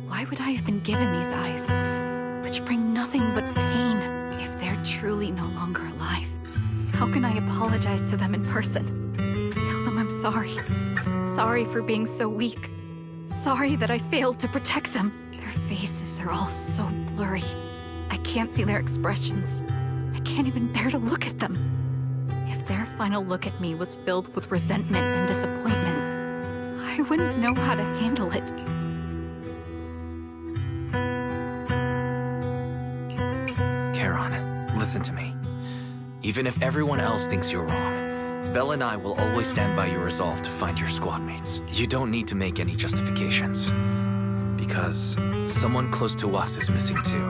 why would I have been given these eyes, which bring nothing but pain, if they're truly no longer alive? How can I apologize to them in person? Tell them I'm sorry. Sorry for being so weak. Sorry that I failed to protect them. Their faces are all so blurry. I can't see their expressions. I can't even bear to look at them. If their final look at me was filled with resentment and disappointment, I wouldn't know how to handle it. Charon, listen to me. Even if everyone else thinks you're wrong, Belle and I will always stand by your resolve to find your squad mates. You don't need to make any justifications. Because someone close to us is missing too.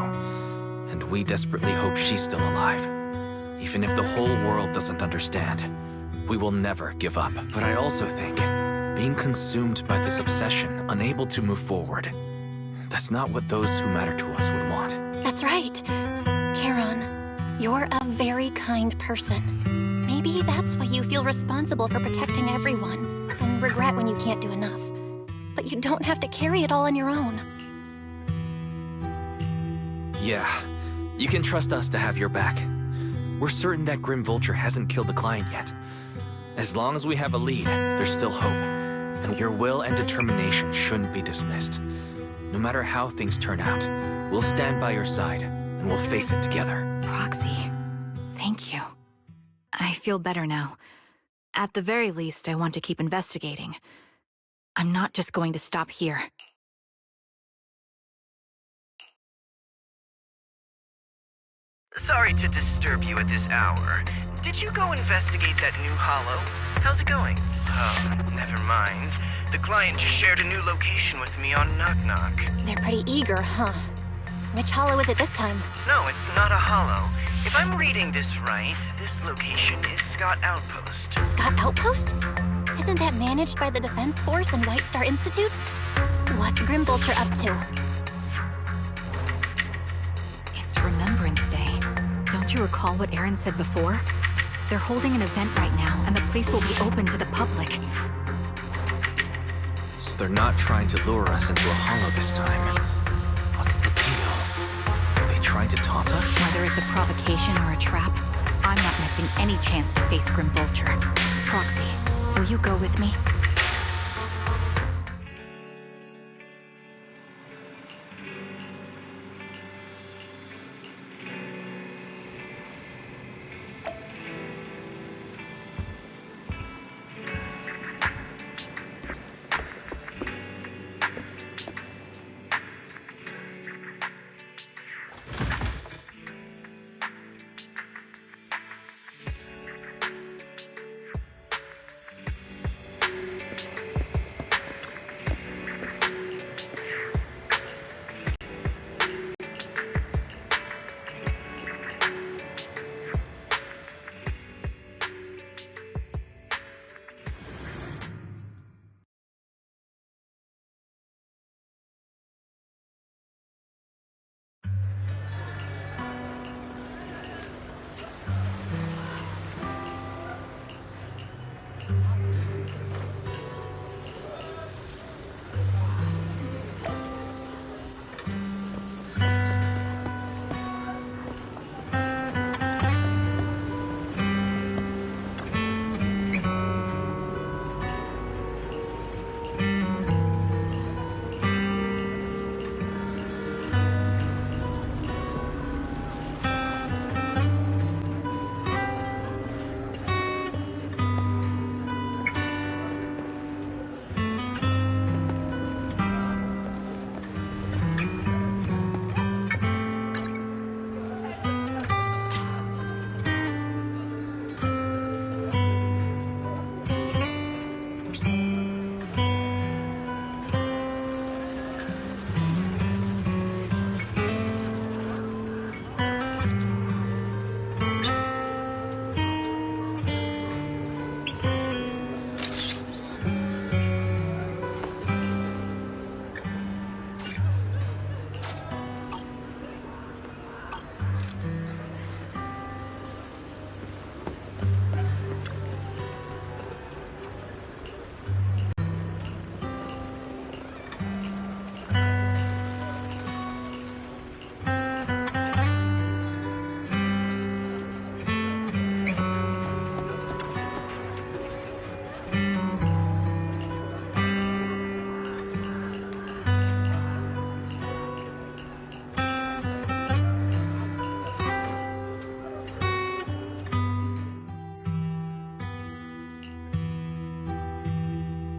And we desperately hope she's still alive. Even if the whole world doesn't understand, we will never give up. But I also think being consumed by this obsession, unable to move forward, that's not what those who matter to us would want. That's right. Charon, you're a very kind person. Maybe that's why you feel responsible for protecting everyone, and regret when you can't do enough. But you don't have to carry it all on your own. Yeah, you can trust us to have your back. We're certain that Grim Vulture hasn't killed the client yet. As long as we have a lead, there's still hope. And your will and determination shouldn't be dismissed. No matter how things turn out, we'll stand by your side, and we'll face it together. Proxy, thank you. I feel better now. At the very least, I want to keep investigating. I'm not just going to stop here. Sorry to disturb you at this hour. Did you go investigate that new hollow? How's it going? Oh, never mind. The client just shared a new location with me on Knock Knock. They're pretty eager, huh? Which hollow is it this time? No, it's not a hollow. If I'm reading this right, this location is Scott Outpost. Scott Outpost? Isn't that managed by the Defense Force and White Star Institute? What's Grim Vulture up to? It's Remembrance Day. Don't you recall what Aaron said before? They're holding an event right now, and the place will be open to the public. So they're not trying to lure us into a hollow this time. What's the deal? Are they trying to taunt us? Whether it's a provocation or a trap, I'm not missing any chance to face Grim Vulture. Proxy, will you go with me?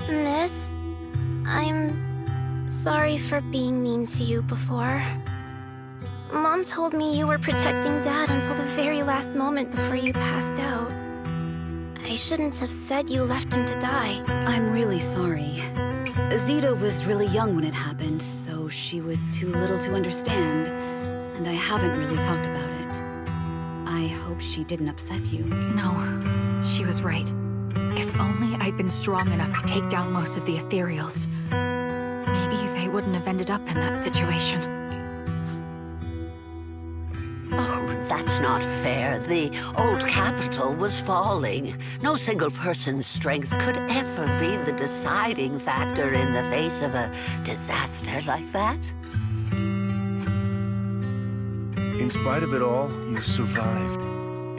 Miss, I'm sorry for being mean to you before. Mom told me you were protecting Dad until the very last moment before you passed out. I shouldn't have said you left him to die. I'm really sorry. Zeta was really young when it happened, so she was too little to understand, and I haven't really talked about it. I hope she didn't upset you. No, she was right. If only I'd been strong enough to take down most of the ethereals, maybe they wouldn't have ended up in that situation. Oh, that's not fair. The old capital was falling. No single person's strength could ever be the deciding factor in the face of a disaster like that. In spite of it all, you survived.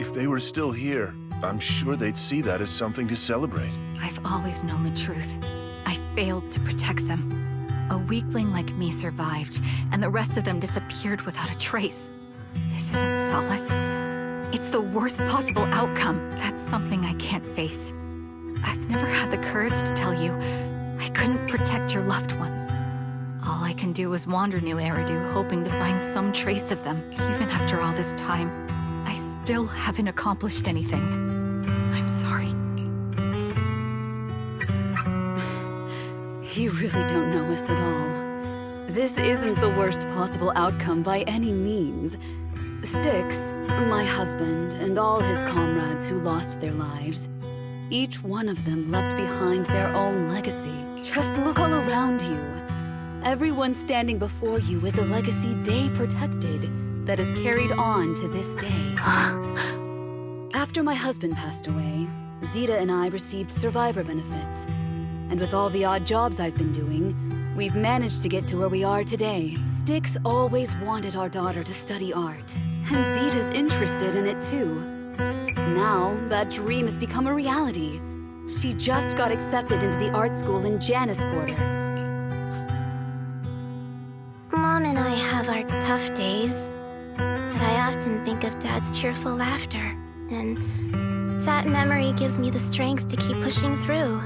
If they were still here, I'm sure they'd see that as something to celebrate. I've always known the truth. I failed to protect them. A weakling like me survived, and the rest of them disappeared without a trace. This isn't solace. It's the worst possible outcome. That's something I can't face. I've never had the courage to tell you I couldn't protect your loved ones. All I can do is wander New Eridu, hoping to find some trace of them. Even after all this time, I still haven't accomplished anything. I'm sorry. You really don't know us at all. This isn't the worst possible outcome by any means. Styx, my husband, and all his comrades who lost their lives, each one of them left behind their own legacy. Just look all around you. Everyone standing before you is a legacy they protected that is carried on to this day. After my husband passed away, Zeta and I received survivor benefits. And with all the odd jobs I've been doing, we've managed to get to where we are today. Styx always wanted our daughter to study art, and Zeta's interested in it too. Now, that dream has become a reality. She just got accepted into the art school in Janus Quarter. Mom and I have our tough days, but I often think of Dad's cheerful laughter, and that memory gives me the strength to keep pushing through.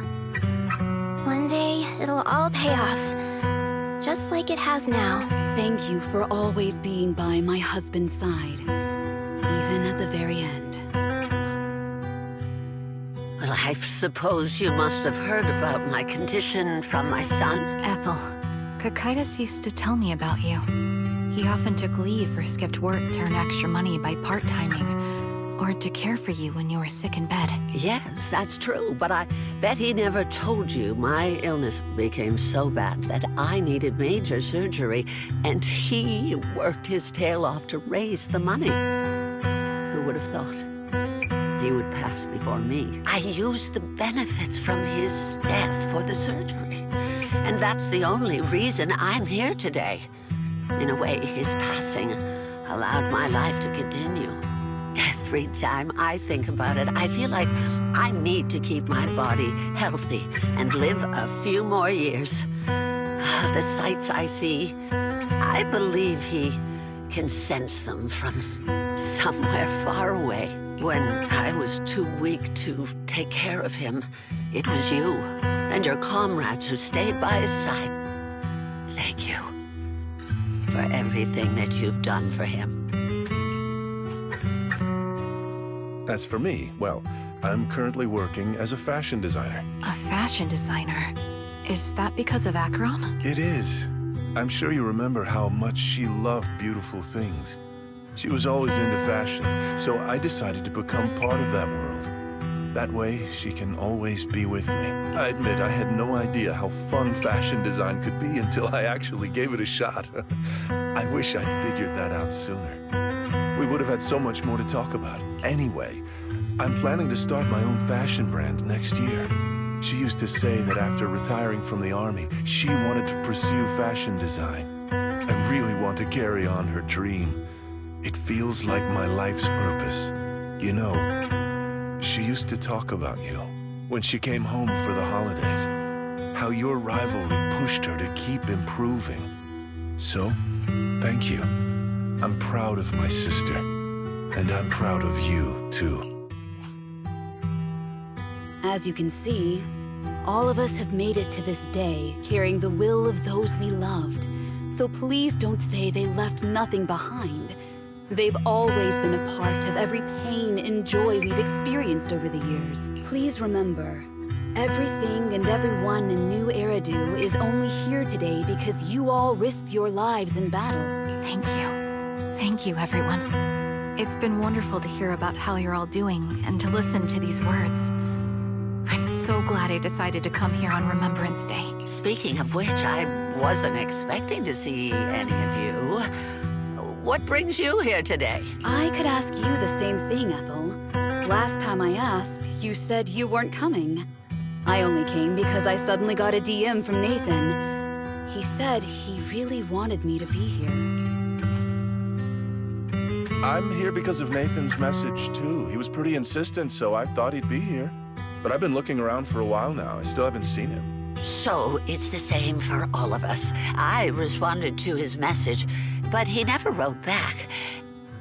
One day, it'll all pay off, just like it has now. Thank you for always being by my husband's side, even at the very end. Well, I suppose you must have heard about my condition from my son. Ethel, Kakaitis used to tell me about you. He often took leave or skipped work to earn extra money by part-timing, or to care for you when you were sick in bed. Yes, that's true, but I bet he never told you my illness became so bad that I needed major surgery, and he worked his tail off to raise the money. Who would have thought he would pass before me? I used the benefits from his death for the surgery, and that's the only reason I'm here today. In a way, his passing allowed my life to continue. Every time I think about it, I feel like I need to keep my body healthy and live a few more years. The sights I see, I believe he can sense them from somewhere far away. When I was too weak to take care of him, it was you and your comrades who stayed by his side. Thank you for everything that you've done for him. As for me, well, I'm currently working as a fashion designer. A fashion designer? Is that because of Acheron? It is. I'm sure you remember how much she loved beautiful things. She was always into fashion, so I decided to become part of that world. That way, she can always be with me. I admit I had no idea how fun fashion design could be until I actually gave it a shot. I wish I'd figured that out sooner. We would have had so much more to talk about. Anyway, I'm planning to start my own fashion brand next year. She used to say that after retiring from the army, she wanted to pursue fashion design. I really want to carry on her dream. It feels like my life's purpose. You know, she used to talk about you when she came home for the holidays. How your rivalry pushed her to keep improving. So, thank you. I'm proud of my sister, and I'm proud of you, too. As you can see, all of us have made it to this day, carrying the will of those we loved. So please don't say they left nothing behind. They've always been a part of every pain and joy we've experienced over the years. Please remember, everything and everyone in New Eridu is only here today because you all risked your lives in battle. Thank you. Thank you, everyone. It's been wonderful to hear about how you're all doing and to listen to these words. I'm so glad I decided to come here on Remembrance Day. Speaking of which, I wasn't expecting to see any of you. What brings you here today? I could ask you the same thing, Ethel. Last time I asked, you said you weren't coming. I only came because I suddenly got a DM from Nathan. He said he really wanted me to be here. I'm here because of Nathan's message, too. He was pretty insistent, so I thought he'd be here. But I've been looking around for a while now. I still haven't seen him. So it's the same for all of us. I responded to his message, but he never wrote back.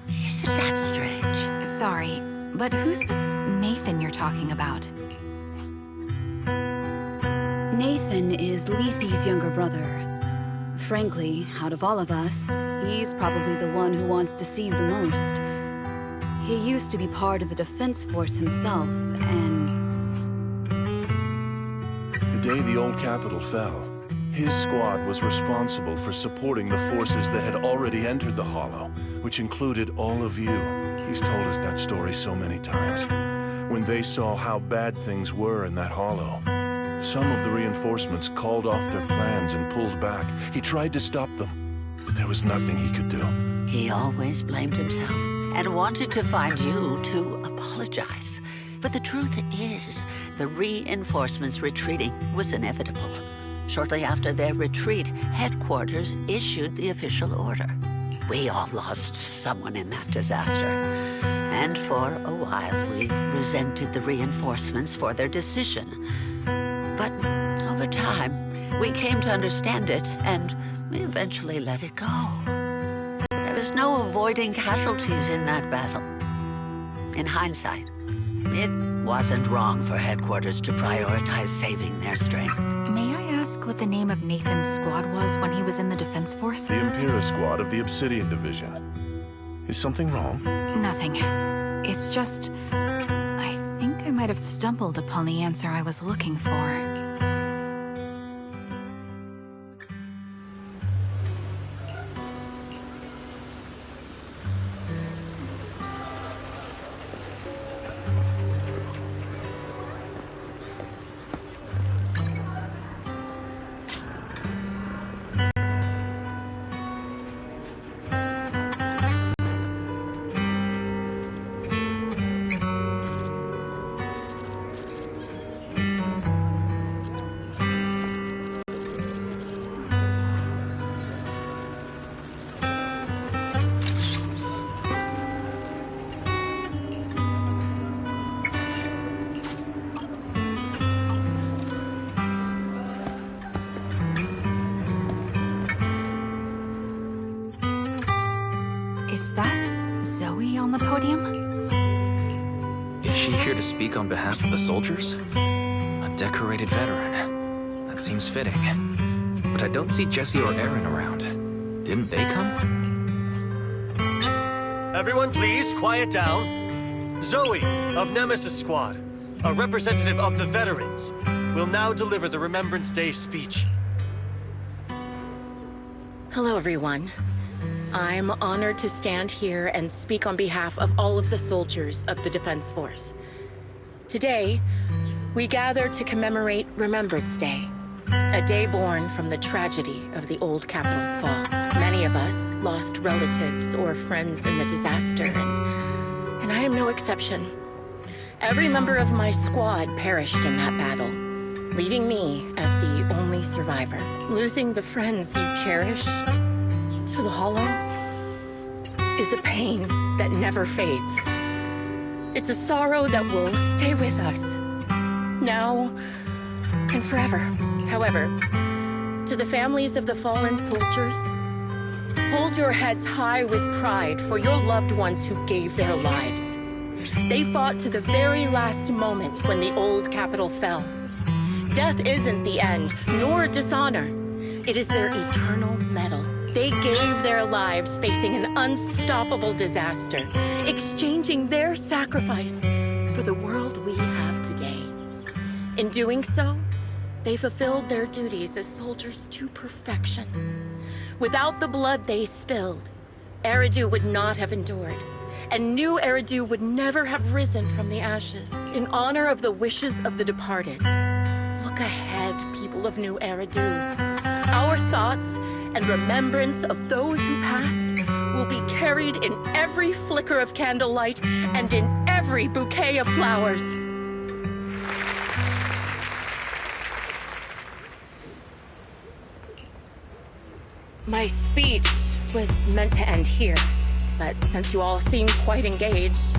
Isn't that strange? Sorry, but who's this Nathan you're talking about? Nathan is Lethe's younger brother. Frankly, out of all of us, he's probably the one who wants to see the most. He used to be part of the Defense Force himself, and... The day the old capital fell, his squad was responsible for supporting the forces that had already entered the Hollow, which included all of you. He's told us that story so many times. When they saw how bad things were in that Hollow, some of the reinforcements called off their plans and pulled back. He tried to stop them, but there was nothing he could do. He always blamed himself and wanted to find you to apologize. But the truth is, the reinforcements retreating was inevitable. Shortly after their retreat, headquarters issued the official order. We all lost someone in that disaster. And for a while, we resented the reinforcements for their decision. But over time, we came to understand it, and we eventually let it go. There was no avoiding casualties in that battle. In hindsight, it wasn't wrong for headquarters to prioritize saving their strength. May I ask what the name of Nathan's squad was when he was in the Defense Force? The Impera squad of the Obsidian Division. Is something wrong? Nothing. It's just... I think I might have stumbled upon the answer I was looking for. Is that Zoe on the podium? Is she here to speak on behalf of the soldiers? A decorated veteran. That seems fitting. But I don't see Jesse or Aaron around. Didn't they come? Everyone please, quiet down. Zoe of Nemesis Squad, a representative of the veterans, will now deliver the Remembrance Day speech. Hello, everyone. I'm honored to stand here and speak on behalf of all of the soldiers of the Defense Force. Today, we gather to commemorate Remembrance Day, a day born from the tragedy of the old capital's fall. Many of us lost relatives or friends in the disaster, and I am no exception. Every member of my squad perished in that battle, leaving me as the only survivor. Losing the friends you cherish to the Hollow is a pain that never fades. It's a sorrow that will stay with us, now and forever. However, to the families of the fallen soldiers, hold your heads high with pride for your loved ones who gave their lives. They fought to the very last moment when the old capital fell. Death isn't the end, nor dishonor. It is their eternal medal. They gave their lives facing an unstoppable disaster, exchanging their sacrifice for the world we have today. In doing so, they fulfilled their duties as soldiers to perfection. Without the blood they spilled, Eridu would not have endured, and new Eridu would never have risen from the ashes. In honor of the wishes of the departed, look ahead, people of New Eridu. Our thoughts and remembrance of those who passed will be carried in every flicker of candlelight and in every bouquet of flowers. My speech was meant to end here, but since you all seem quite engaged,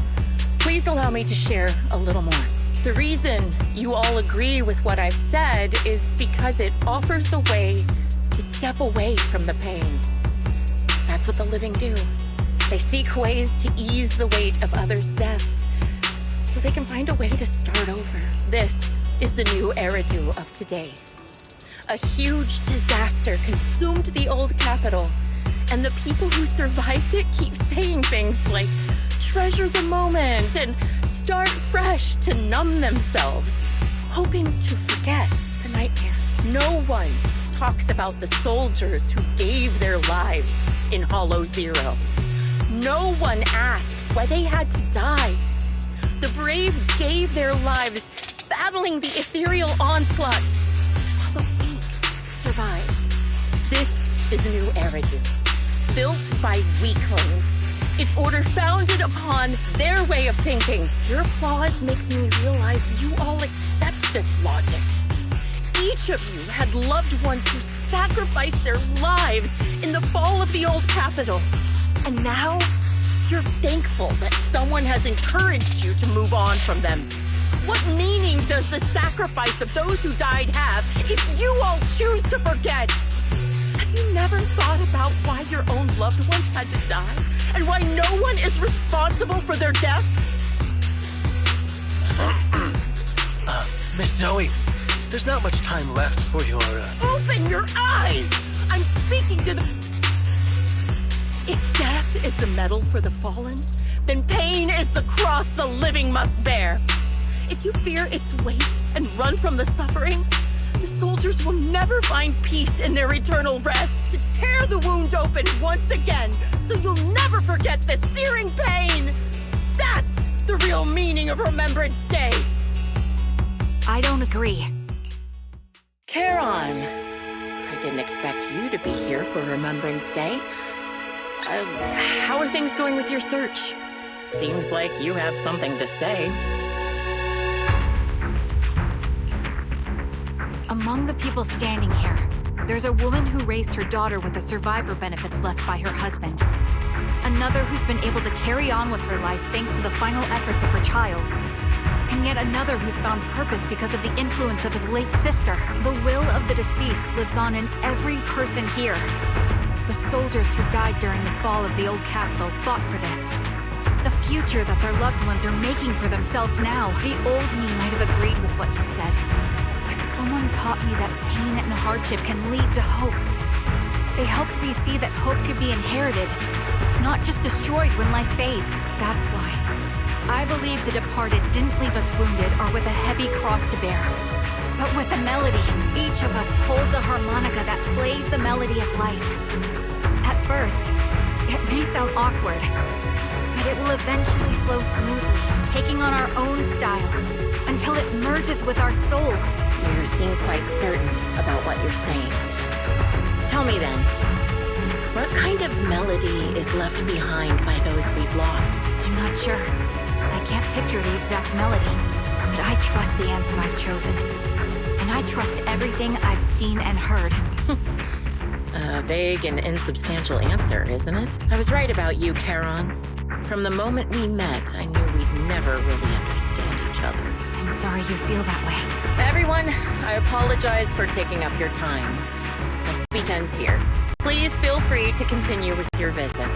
please allow me to share a little more. The reason you all agree with what I've said is because it offers a way to step away from the pain. That's what the living do. They seek ways to ease the weight of others' deaths so they can find a way to start over. This is the new Eridu of today. A huge disaster consumed the old capital, and the people who survived it keep saying things like, treasure the moment and start fresh to numb themselves, hoping to forget the nightmare. No one talks about the soldiers who gave their lives in Hollow Zero. No one asks why they had to die. The brave gave their lives battling the ethereal onslaught, while the weak survived. This is a new Eridu, built by weaklings. Its order founded upon their way of thinking. Your applause makes me realize you all accept this logic. Each of you had loved ones who sacrificed their lives in the fall of the old capital. And now, you're thankful that someone has encouraged you to move on from them. What meaning does the sacrifice of those who died have if you all choose to forget? Have you never thought about why your own loved ones had to die? And why no one is responsible for their deaths? Miss Zoe, there's not much time left for your, Open your eyes! I'm speaking to the... If death is the medal for the fallen, then pain is the cross the living must bear. If you fear its weight and run from the suffering, the soldiers will never find peace in their eternal rest. To tear the wound open once again, so you'll never forget the searing pain. That's the real meaning of Remembrance Day. I don't agree. Charon, I didn't expect you to be here for Remembrance Day. How are things going with your search? Seems like you have something to say. Among the people standing here, there's a woman who raised her daughter with the survivor benefits left by her husband. Another who's been able to carry on with her life thanks to the final efforts of her child. And yet another who's found purpose because of the influence of his late sister. The will of the deceased lives on in every person here. The soldiers who died during the fall of the old capital fought for this. The future that their loved ones are making for themselves now. The old me might have agreed with what you said. But someone taught me that pain and hardship can lead to hope. They helped me see that hope could be inherited, not just destroyed when life fades. That's why. I believe the departed didn't leave us wounded or with a heavy cross to bear, but with a melody. Each of us holds a harmonica that plays the melody of life. At first, it may sound awkward, but it will eventually flow smoothly, taking on our own style, until it merges with our soul. You seem quite certain about what you're saying. Tell me then, what kind of melody is left behind by those we've lost? I'm not sure. I can't picture the exact melody, but I trust the answer I've chosen. And I trust everything I've seen and heard. A vague and insubstantial answer, isn't it? I was right about you, Charon. From the moment we met, I knew we'd never really understand each other. I'm sorry you feel that way. Everyone, I apologize for taking up your time. My speech ends here. Please feel free to continue with your visit.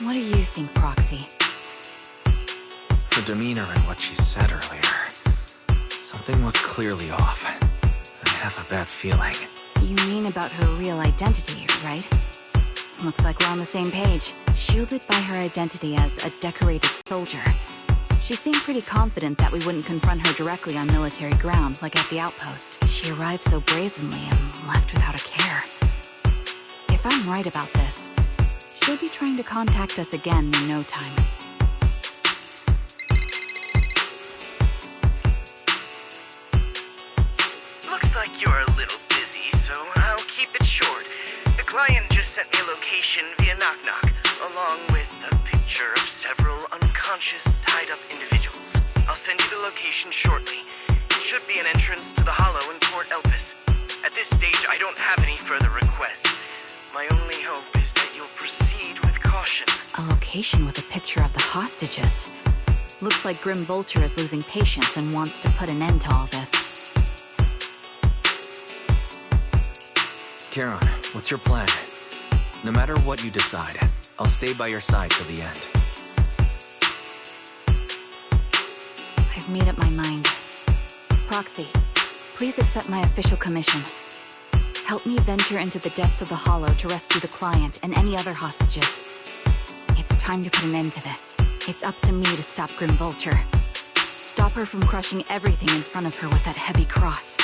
What do you think, Proxy? Her demeanor and what she said earlier. Something was clearly off. I have a bad feeling. You mean about her real identity, right? Looks like we're on the same page. Shielded by her identity as a decorated soldier, she seemed pretty confident that we wouldn't confront her directly on military ground like at the outpost. She arrived so brazenly and left without a care. If I'm right about this, she'll be trying to contact us again in no time. Looks like you're a little busy, so I'll keep it short. The client just sent me a location via knock-knock, along with a picture of several unconscious, tied-up individuals. I'll send you the location shortly. It should be an entrance to the Hollow in Port Elpis. At this stage, I don't have any further requests. My only hope is that you'll proceed with caution. A location with a picture of the hostages. Looks like Grim Vulture is losing patience and wants to put an end to all this. Charon, what's your plan? No matter what you decide, I'll stay by your side till the end. I've made up my mind. Proxy, please accept my official commission. Help me venture into the depths of the Hollow to rescue the client and any other hostages. It's time to put an end to this. It's up to me to stop Grim Vulture. Stop her from crushing everything in front of her with that heavy cross.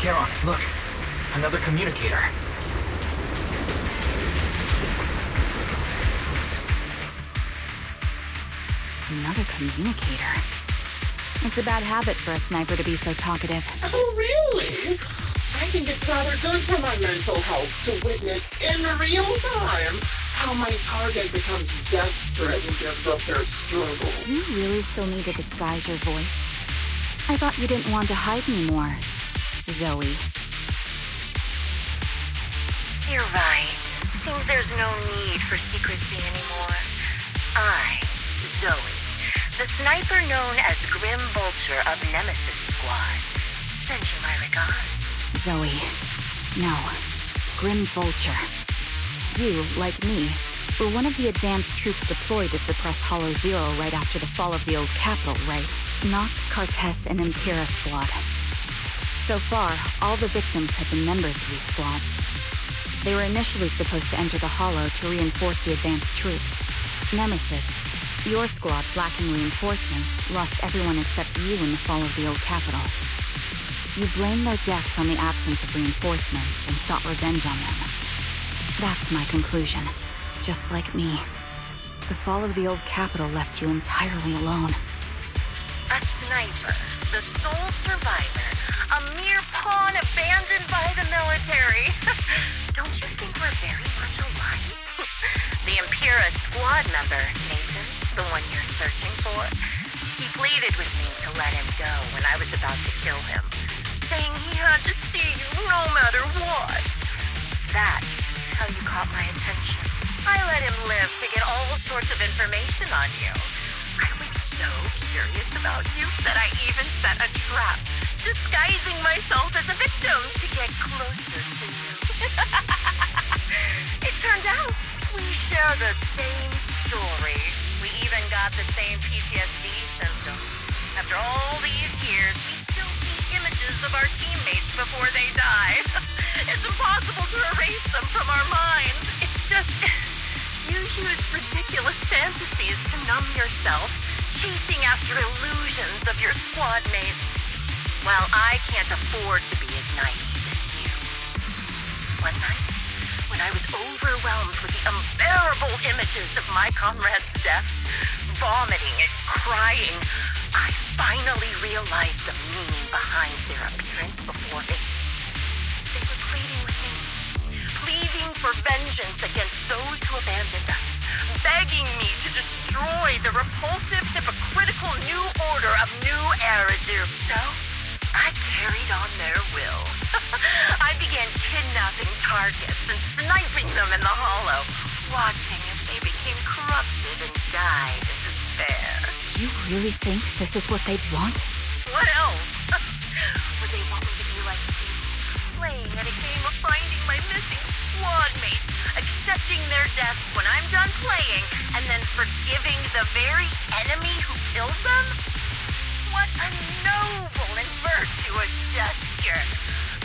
Charon, look! Another communicator. Another communicator. It's a bad habit for a sniper to be so talkative. Oh, really? I think it's rather good for my mental health to witness in real time how my target becomes desperate and gives up their struggle. Do you really still need to disguise your voice? I thought you didn't want to hide me more, Zoe. You're right. Seems there's no need for secrecy anymore. I, Zoe, the sniper known as Grim Vulture of Nemesis Squad, send you my regards. Zoe. No. Grim Vulture. You, like me, were one of the advanced troops deployed to suppress Hollow Zero right after the fall of the old capital, right? Noct, Cartes, and Impera Squad. So far, all the victims have been members of these squads. They were initially supposed to enter the Hollow to reinforce the advanced troops. Nemesis, your squad lacking reinforcements, lost everyone except you in the fall of the old capital. You blamed their deaths on the absence of reinforcements and sought revenge on them. That's my conclusion. Just like me. The fall of the old capital left you entirely alone. A sniper, the sole survivor, a mere pawn abandoned by the military. Don't you think we're very much alike? The Impera squad member, Nathan, the one you're searching for, he pleaded with me to let him go when I was about to kill him, saying he had to see you no matter what. That's how you caught my attention. I let him live to get all sorts of information on you. I was so curious about you that I even set a trap, disguising myself as a victim to get closer to you. It turned out we share the same story. We even got the same PTSD symptoms. After all these years, we still see images of our teammates before they die. It's impossible to erase them from our minds. It's just, you use ridiculous fantasies to numb yourself, chasing after illusions of your squad mates. Well, I can't afford to be as naive as you. One night, when I was overwhelmed with the unbearable images of my comrade's death, vomiting and crying, I finally realized the meaning behind their appearance before me. They were pleading with me, pleading for vengeance against those who abandoned us, begging me to destroy the repulsive, hypocritical new order of New Eridu. So, I carried on their will. I began kidnapping targets and sniping them in the hollow, watching as they became corrupted and died in despair. You really think this is what they'd want? What else? Would they want me to be like you, playing at a game of finding my missing squad mates, accepting their deaths when I'm done playing, and then forgiving the very enemy who killed them? What a noble and virtuous gesture!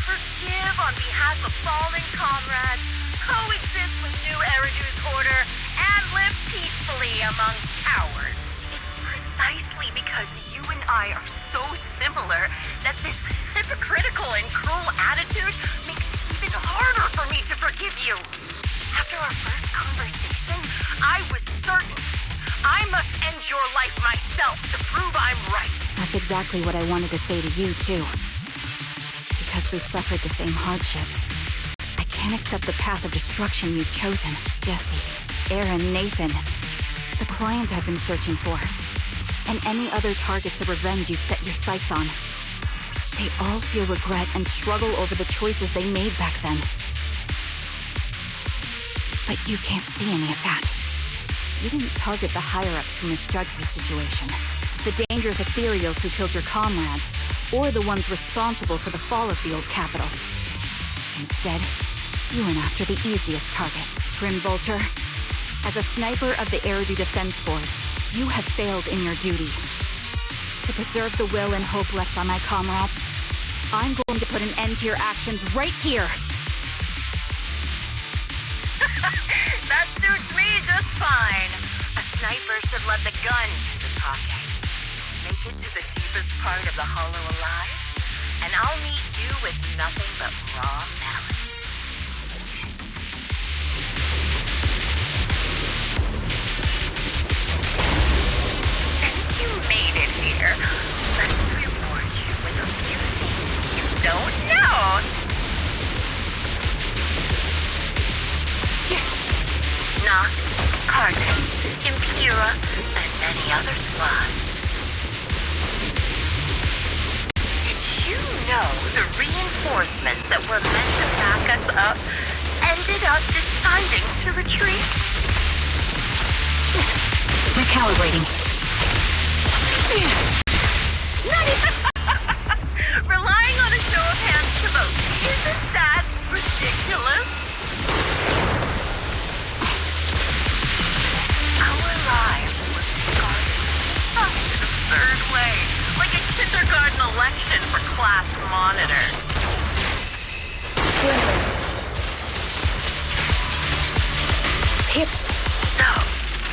Forgive on behalf of fallen comrades, coexist with New Eridu's order, and live peacefully among cowards. It's precisely because you and I are so similar that this hypocritical and cruel attitude makes it even harder for me to forgive you. After our first conversation, I was certain I must end your life myself to prove I'm right. That's exactly what I wanted to say to you, too. Because we've suffered the same hardships. I can't accept the path of destruction you've chosen. Jesse, Aaron, Nathan, the client I've been searching for, and any other targets of revenge you've set your sights on. They all feel regret and struggle over the choices they made back then. But you can't see any of that. You didn't target the higher-ups who misjudged the situation, the dangerous ethereals who killed your comrades, or the ones responsible for the fall of the old capital. Instead, you went after the easiest targets. Grim Vulture, as a sniper of the Eridu Defense Force, you have failed in your duty. To preserve the will and hope left by my comrades, I'm going to put an end to your actions right here. That suits me just fine. A sniper should let the gun do the talking. Make it to the deepest part of the hollow alive, and I'll meet you with nothing but raw malice. Since you made it here, let me reward you with a few things you don't know. Nox, Carthage, Impura, and many other squads. Did you know the reinforcements that were meant to back us up ended up deciding to retreat? Recalibrating. Relying on a show of hands to vote. Isn't that ridiculous? Our lives were regarded in such an absurd way, like a kindergarten election for class monitors. So,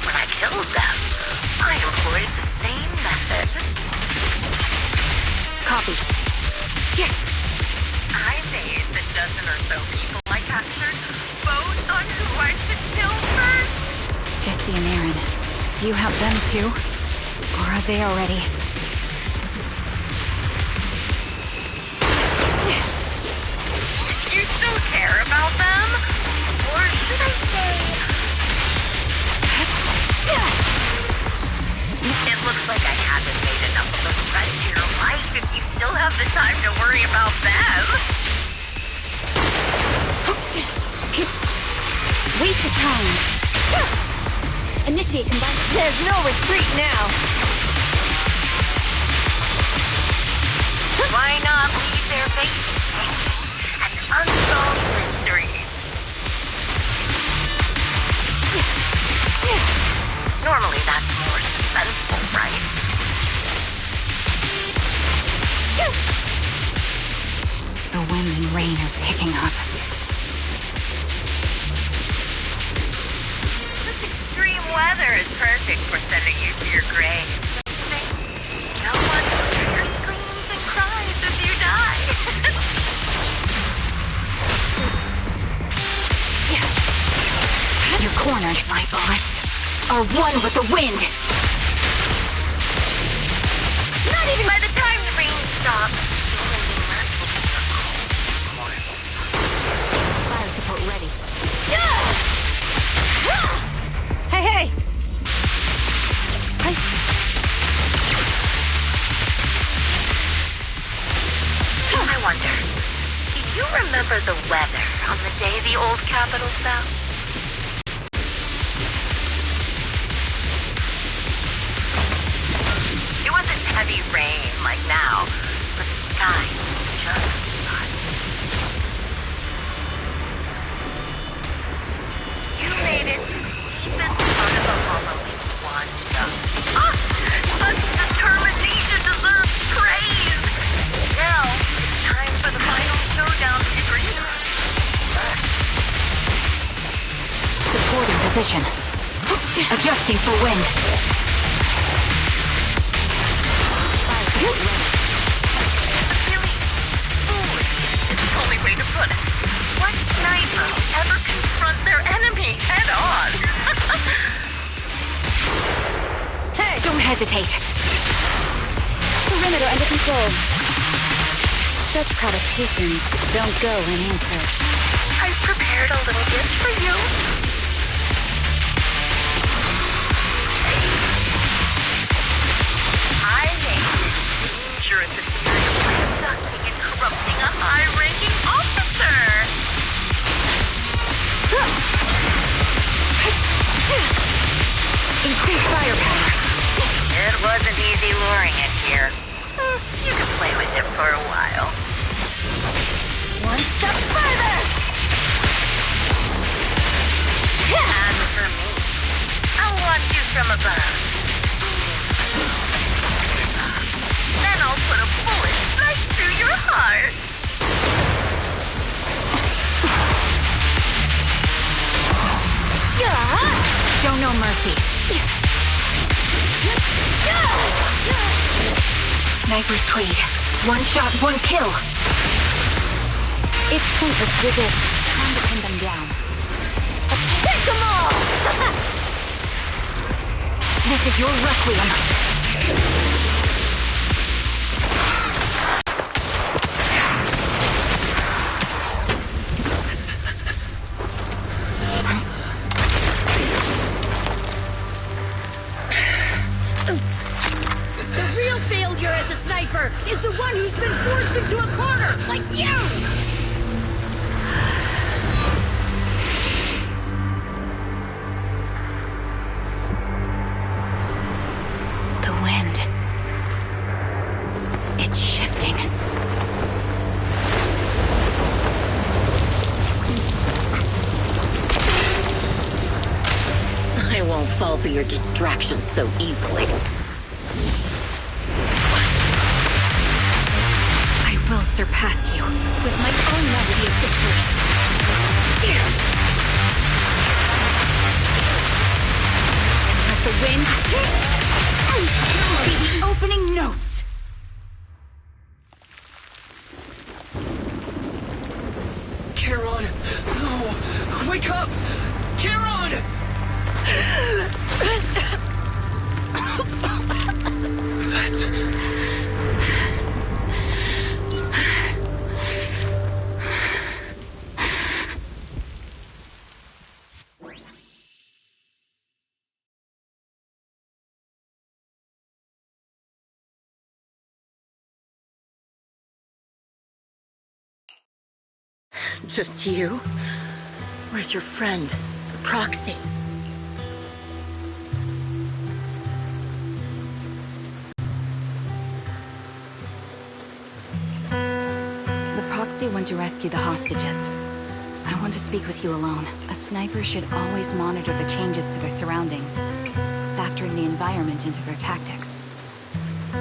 when I killed them, I employed the same method. Copy. Yes. I made the dozen or so people I captured vote on who I should kill first. Jesse and Aaron, do you have them too? Or are they already? You still care about them? Or should I say... It looks like I haven't made enough of a threat to your life if you still have the time to worry about them. Waste of time. Initiate combined. There's no retreat now. Why not leave their faces and unsolved mysteries? Normally that's more suspenseful, right? The wind and rain are picking up. This extreme weather is perfect for sending you to your grave. No one will hear your screams and cries as you You're cornered. My bullets are one with the wind. Not even by the time the rain stops. Fire support ready. Hey, hey! I wonder, do you remember the weather on the day the old capital fell? It wasn't heavy rain like now, but the sky was just hot. You made it to the deepest part of the hollow in one go. Such determination deserves praise! Now, it's time for the final showdown to begin. Supporting position. Adjusting for wind. Really foolish is the only way to put it. What sniper would ever confront their enemy head on? Hey! Don't hesitate. Perimeter under control. Such provocations don't go unanswered. I've prepared a little gift for you. I named it dangerous experience by abducting and corrupting a high-ranking officer. Increase firepower. It wasn't easy luring it here. You can play with it for a while. One step further! As for me, I'll watch you from above. Then I'll put a bullet right through your heart. Show no mercy. Sniper's Creed. One shot, one kill. It's pointless with it. Time to pin them down. Take them all! This is your requiem. The real failure as a sniper is the one who's been forced into a corner, like you! The wind. It's shifting. I won't fall for your distractions so easily. I will surpass you with my own melody of victory. Let the wind be the opening notes. Charon! No! Wake up! Charon! That's... Just you? Where's your friend, the proxy? The proxy went to rescue the hostages. I want to speak with you alone. A sniper should always monitor the changes to their surroundings, factoring the environment into their tactics.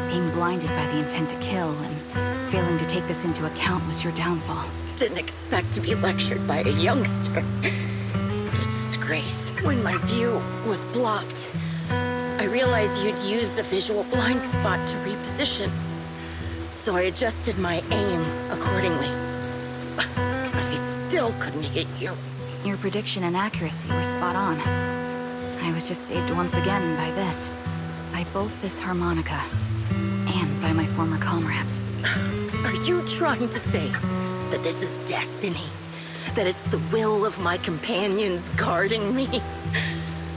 Being blinded by the intent to kill and failing to take this into account was your downfall. Didn't expect to be lectured by a youngster. What a disgrace. When my view was blocked, I realized you'd used the visual blind spot to reposition. So I adjusted my aim accordingly. But I still couldn't hit you. Your prediction and accuracy were spot on. I was just saved once again by this. By both this harmonica, and by my former comrades. Are you trying to say that this is destiny? That it's the will of my companions guarding me?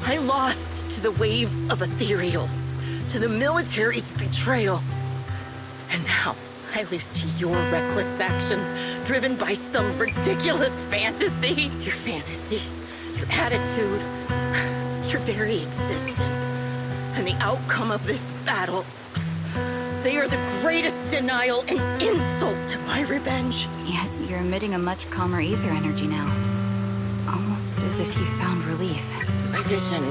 I lost to the wave of ethereals, to the military's betrayal. And now I lose to your reckless actions, driven by some ridiculous fantasy. Your fantasy, your attitude, your very existence, and the outcome of this battle. They are the greatest denial and insult to my revenge. Yet you're emitting a much calmer ether energy now. Almost as if you found relief. My vision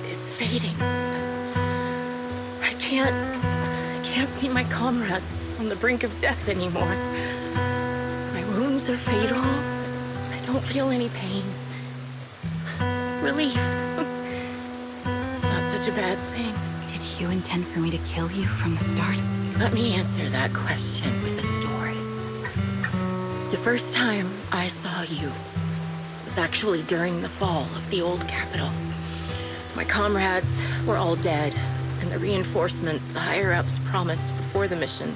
is fading. I can't see my comrades on the brink of death anymore. My wounds are fatal. I don't feel any pain. Relief. It's not such a bad thing. Did you intend for me to kill you from the start? Let me answer that question with a story. The first time I saw you was actually during the fall of the old capital. My comrades were all dead, and the reinforcements the higher-ups promised before the mission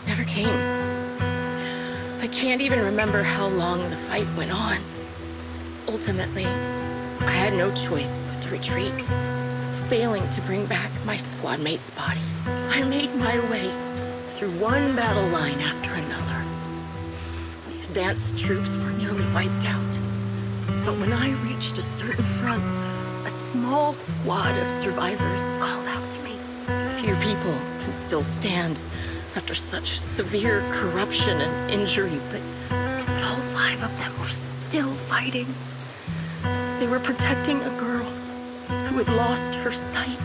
never came. I can't even remember how long the fight went on. Ultimately, I had no choice but to retreat, failing to bring back my squad mates' bodies. I made my way through one battle line after another. The advanced troops were nearly wiped out. But when I reached a certain front, a small squad of survivors called out to me. Few people can still stand after such severe corruption and injury, but all 5 of them were still fighting. They were protecting a girl who had lost her sight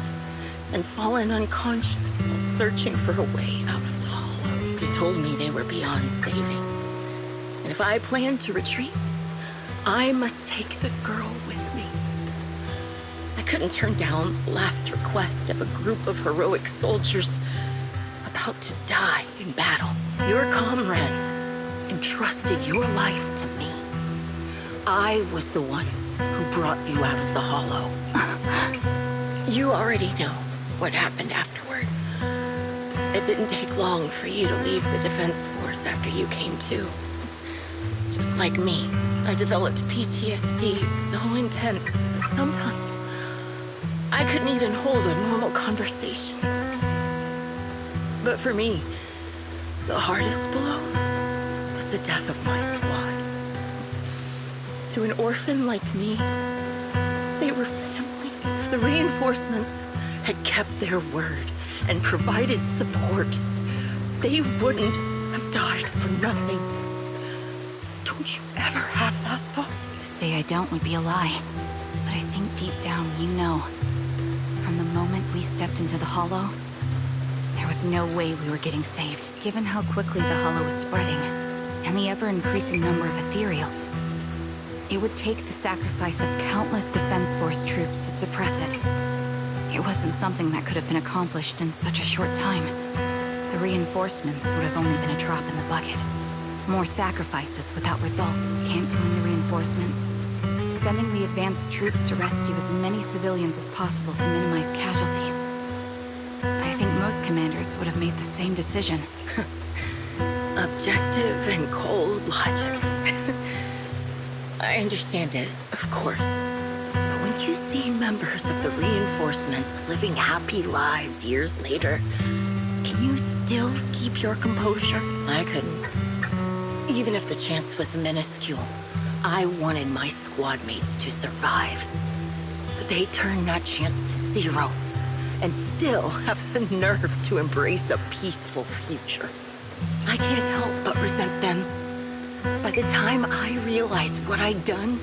and fallen unconscious while searching for a way out of the hollow. They told me they were beyond saving. And if I planned to retreat, I must take the girl with me. I couldn't turn down the last request of a group of heroic soldiers about to die in battle. Your comrades entrusted your life to me. I was the one who brought you out of the hollow. You already know what happened afterward. It didn't take long for you to leave the Defense Force after you came to. Just like me, I developed PTSD so intense that sometimes I couldn't even hold a normal conversation. But for me, the hardest blow was the death of my squad. To an orphan like me, they were family. If the reinforcements had kept their word and provided support, they wouldn't have died for nothing. Don't you ever have that thought? To say I don't would be a lie. But I think deep down you know. From the moment we stepped into the Hollow, there was no way we were getting saved. Given how quickly the Hollow was spreading, and the ever-increasing number of ethereals, it would take the sacrifice of countless Defense Force troops to suppress it. It wasn't something that could have been accomplished in such a short time. The reinforcements would have only been a drop in the bucket. More sacrifices without results, canceling the reinforcements, sending the advanced troops to rescue as many civilians as possible to minimize casualties. I think most commanders would have made the same decision. Objective and cold logic. I understand it, of course. But when you see members of the reinforcements living happy lives years later, can you still keep your composure? I couldn't. Even if the chance was minuscule, I wanted my squad mates to survive. But they turned that chance to 0, and still have the nerve to embrace a peaceful future. I can't help but resent them. By the time I realized what I'd done,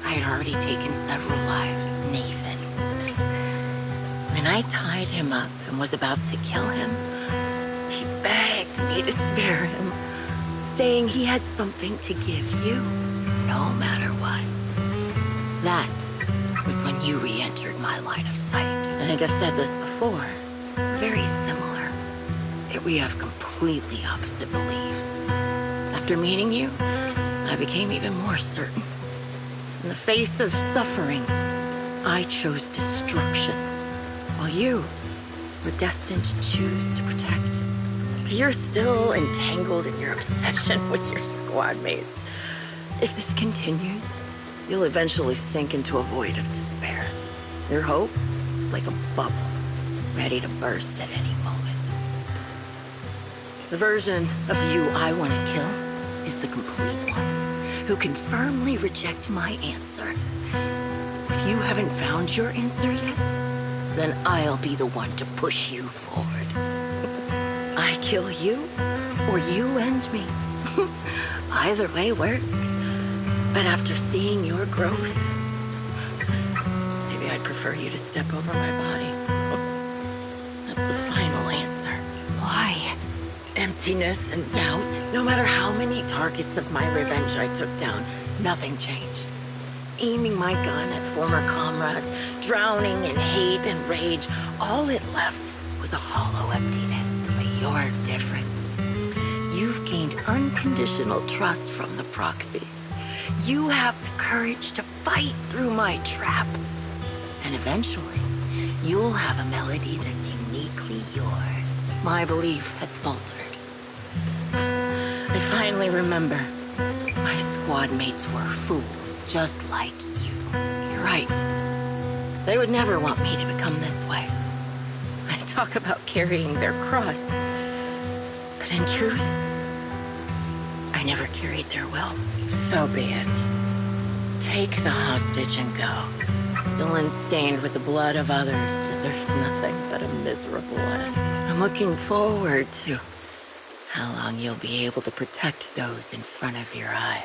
I had already taken several lives. Nathan. When I tied him up and was about to kill him, he begged me to spare him, saying he had something to give you, no matter what. That was when you re-entered my line of sight. I think I've said this before. Very similar. Yet we have completely opposite beliefs. After meeting you, I became even more certain. In the face of suffering, I chose destruction, while you were destined to choose to protect. You're still entangled in your obsession with your squad mates. If this continues, you'll eventually sink into a void of despair. Your hope is like a bubble, ready to burst at any moment. The version of you I want to kill is the complete one, who can firmly reject my answer. If you haven't found your answer yet, then I'll be the one to push you forward. I kill you, or you end me. Either way works. But after seeing your growth, maybe I'd prefer you to step over my body. That's the final answer. Why? Emptiness and doubt. No matter how many targets of my revenge I took down, nothing changed. Aiming my gun at former comrades, drowning in hate and rage, all it left was a hollow emptiness. But you're different. You've gained unconditional trust from the proxy. You have the courage to fight through my trap. And eventually, you'll have a melody that's uniquely yours. My belief has faltered. I finally remember. My squad mates were fools, just like you. You're right. They would never want me to become this way. I talk about carrying their cross. But in truth, I never carried their will. So be it. Take the hostage and go. Villain stained with the blood of others deserves nothing but a miserable end. I'm looking forward to how long you'll be able to protect those in front of your eyes.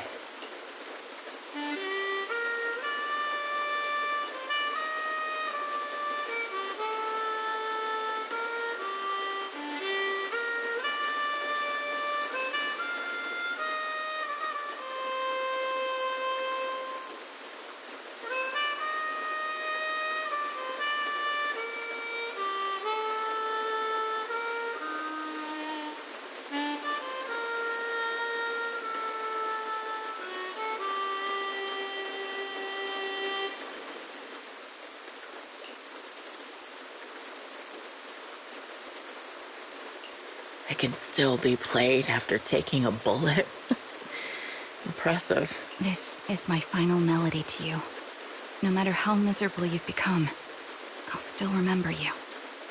It can still be played after taking a bullet. Impressive. This is my final melody to you. No matter how miserable you've become, I'll still remember you.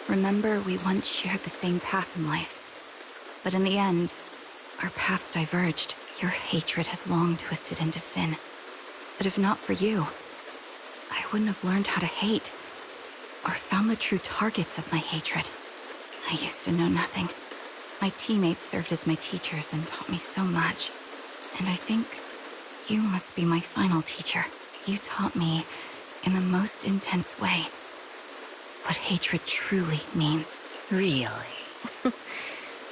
Remember we once shared the same path in life. But in the end, our paths diverged. Your hatred has long twisted into sin. But if not for you, I wouldn't have learned how to hate, or found the true targets of my hatred. I used to know nothing. My teammates served as my teachers and taught me so much. And I think you must be my final teacher. You taught me, in the most intense way, what hatred truly means. Really?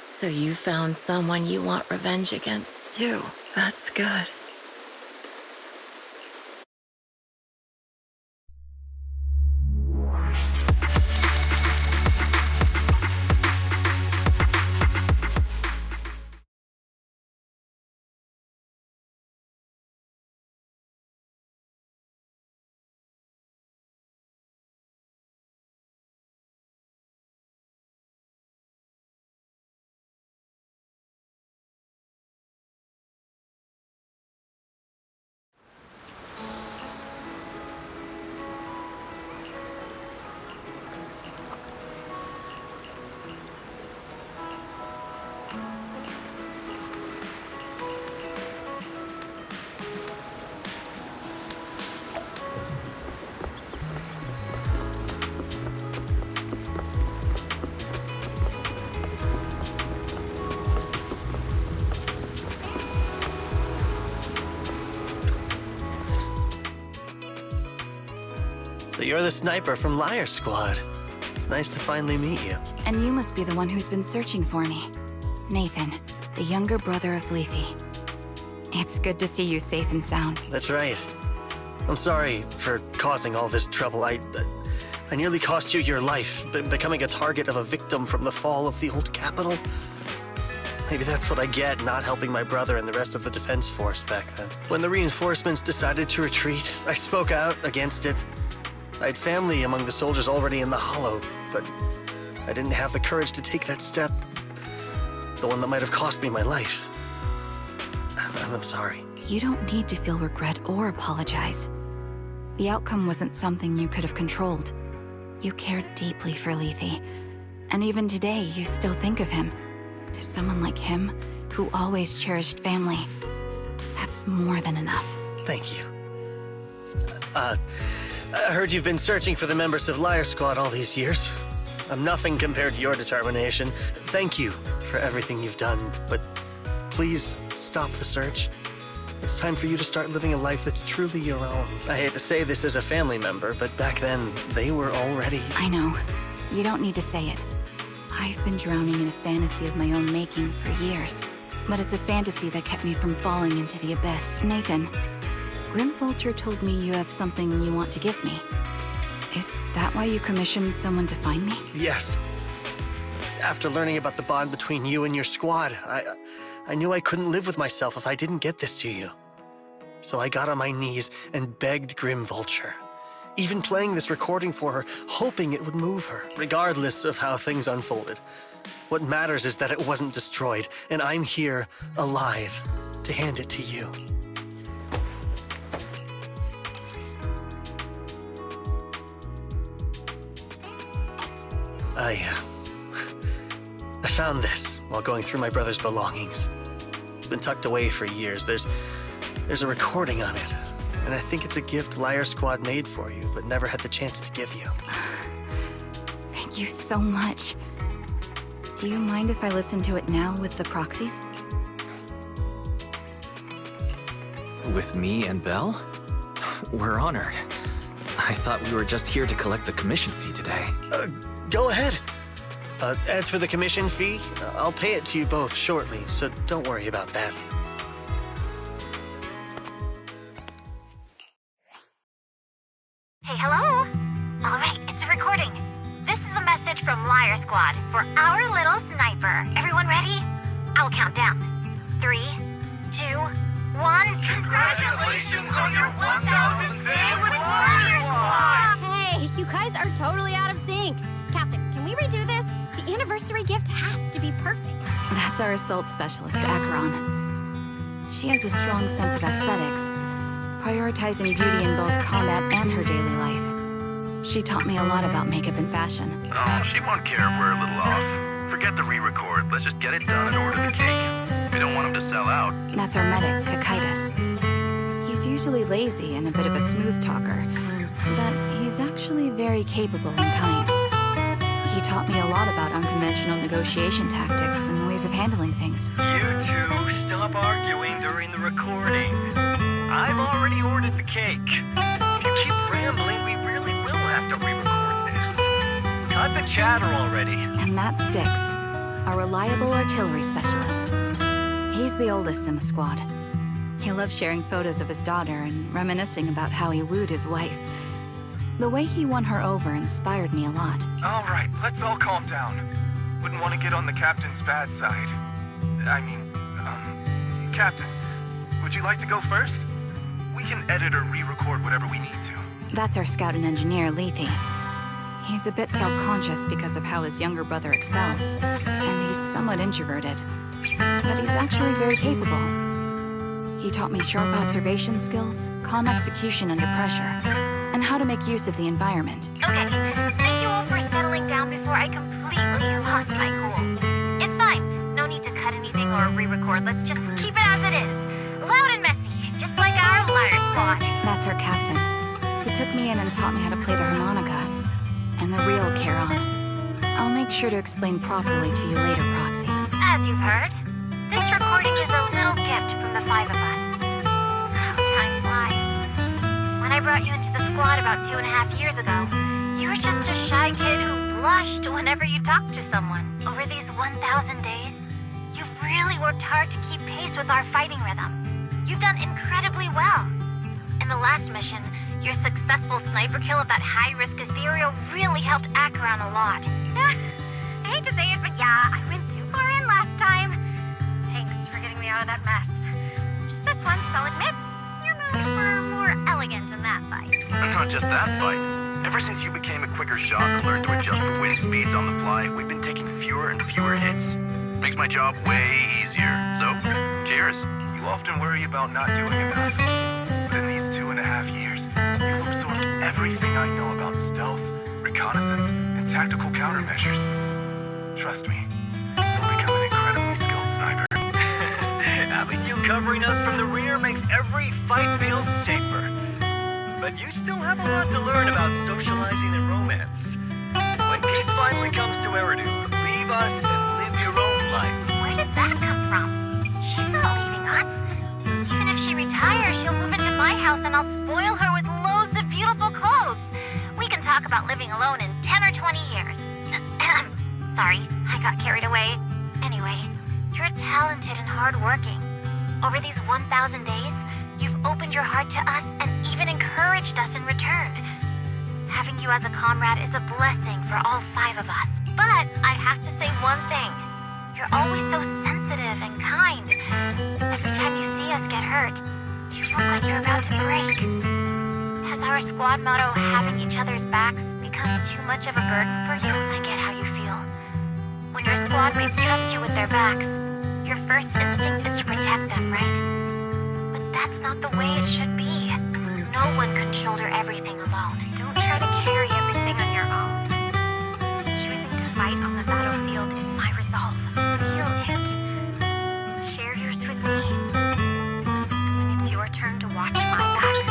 So you found someone you want revenge against, too. That's good. So you're the sniper from Liar Squad. It's nice to finally meet you. And you must be the one who's been searching for me. Nathan, the younger brother of Lethe. It's good to see you safe and sound. That's right. I'm sorry for causing all this trouble. I nearly cost you your life, becoming a target of a victim from the fall of the old capital. Maybe that's what I get not helping my brother and the rest of the Defense Force back then. When the reinforcements decided to retreat, I spoke out against it. I had family among the soldiers already in the Hollow, but I didn't have the courage to take that step. The one that might have cost me my life. I'm sorry. You don't need to feel regret or apologize. The outcome wasn't something you could have controlled. You cared deeply for Lethe, and even today you still think of him. To someone like him, who always cherished family, that's more than enough. Thank you. I heard you've been searching for the members of Liar Squad all these years. I'm nothing compared to your determination. Thank you for everything you've done, but please stop the search. It's time for you to start living a life that's truly your own. I hate to say this as a family member, but back then, they were already... I know. You don't need to say it. I've been drowning in a fantasy of my own making for years. But it's a fantasy that kept me from falling into the abyss. Nathan, Grim Vulture told me you have something you want to give me. Is that why you commissioned someone to find me? Yes. After learning about the bond between you and your squad, I knew I couldn't live with myself if I didn't get this to you. So I got on my knees and begged Grim Vulture. Even playing this recording for her, hoping it would move her, regardless of how things unfolded. What matters is that it wasn't destroyed, and I'm here, alive, to hand it to you. I found this while going through my brother's belongings. It's been tucked away for years. There's a recording on it, and I think it's a gift Liar Squad made for you, but never had the chance to give you. Thank you so much. Do you mind if I listen to it now with the proxies? With me and Belle? We're honored. I thought we were just here to collect the commission fee today. Go ahead. As for the commission fee, I'll pay it to you both shortly, so don't worry about that. Hey, hello? All right, it's a recording. This is a message from Liar Squad for our little sniper. Everyone ready? I'll count down. 3, 2, 1. Congratulations on your 1,000th day with Liar Squad! Hey, you guys are totally out of sync. Captain, can we redo this? The anniversary gift has to be perfect. That's our assault specialist, Acheron. She has a strong sense of aesthetics, prioritizing beauty in both combat and her daily life. She taught me a lot about makeup and fashion. Oh, she won't care if we're a little off. Forget the re-record. Let's just get it done and order the cake. We don't want him to sell out. That's our medic, Kakaitis. He's usually lazy and a bit of a smooth talker, but he's actually very capable and kind. He taught me a lot about unconventional negotiation tactics and ways of handling things. You two, stop arguing during the recording. I've already ordered the cake. If you keep rambling, we really will have to re-record this. Cut the chatter already. And that sticks. A reliable artillery specialist. He's the oldest in the squad. He loves sharing photos of his daughter and reminiscing about how he wooed his wife. The way he won her over inspired me a lot. All right, let's all calm down. Wouldn't want to get on the captain's bad side. Captain, would you like to go first? We can edit or re-record whatever we need to. That's our scout and engineer, Lethe. He's a bit self-conscious because of how his younger brother excels, and he's somewhat introverted. But he's actually very capable. He taught me sharp observation skills, calm execution under pressure, and how to make use of the environment. Okay, thank you all for settling down before I completely lost my cool. It's fine. No need to cut anything or re-record. Let's just keep it as it is. Loud and messy, just like our Liar Squad. That's our captain, who took me in and taught me how to play the harmonica. And the real Charon. I'll make sure to explain properly to you later, Proxy. As you've heard, this recording is a little gift from the 5 of us. How time flies. When I brought you into the squad about 2.5 years ago, you were just a shy kid who blushed whenever you talked to someone. Over these 1,000 days, you've really worked hard to keep pace with our fighting rhythm. You've done incredibly well. In the last mission, your successful sniper kill of that high-risk ethereal really helped Acheron a lot. I hate to say it, but yeah, I went too far in last time. me out of that mess. Just this once, I'll admit. Your moves were more elegant in that fight. And not just that fight. Ever since you became a quicker shot and learned to adjust for wind speeds on the fly, we've been taking fewer and fewer hits. Makes my job way easier. So, cheers. You often worry about not doing enough. But in these 2.5 years, you've absorbed everything I know about stealth, reconnaissance, and tactical countermeasures. Trust me, you'll become an incredibly skilled sniper. Having you covering us from the rear makes every fight feel safer. But you still have a lot to learn about socializing and romance. When peace finally comes to Eridu, leave us and live your own life. Where did that come from? She's not leaving us. Even if she retires, she'll move into my house and I'll spoil her with loads of beautiful clothes. We can talk about living alone in 10 or 20 years. Sorry, I got carried away. Anyway, you're talented and hardworking. Over these 1,000 days, you've opened your heart to us and even encouraged us in return. Having you as a comrade is a blessing for all 5 of us. But I have to say one thing. You're always so sensitive and kind. Every time you see us get hurt, you look like you're about to break. Has our squad motto, having each other's backs, become too much of a burden for you? I get how you feel. When your squad mates trust you with their backs, your first instinct is to protect them, right? But that's not the way it should be. No one can shoulder everything alone. Don't try to carry everything on your own. Choosing to fight on the battlefield is my resolve. Feel it. Share yours with me. And when it's your turn to watch my back,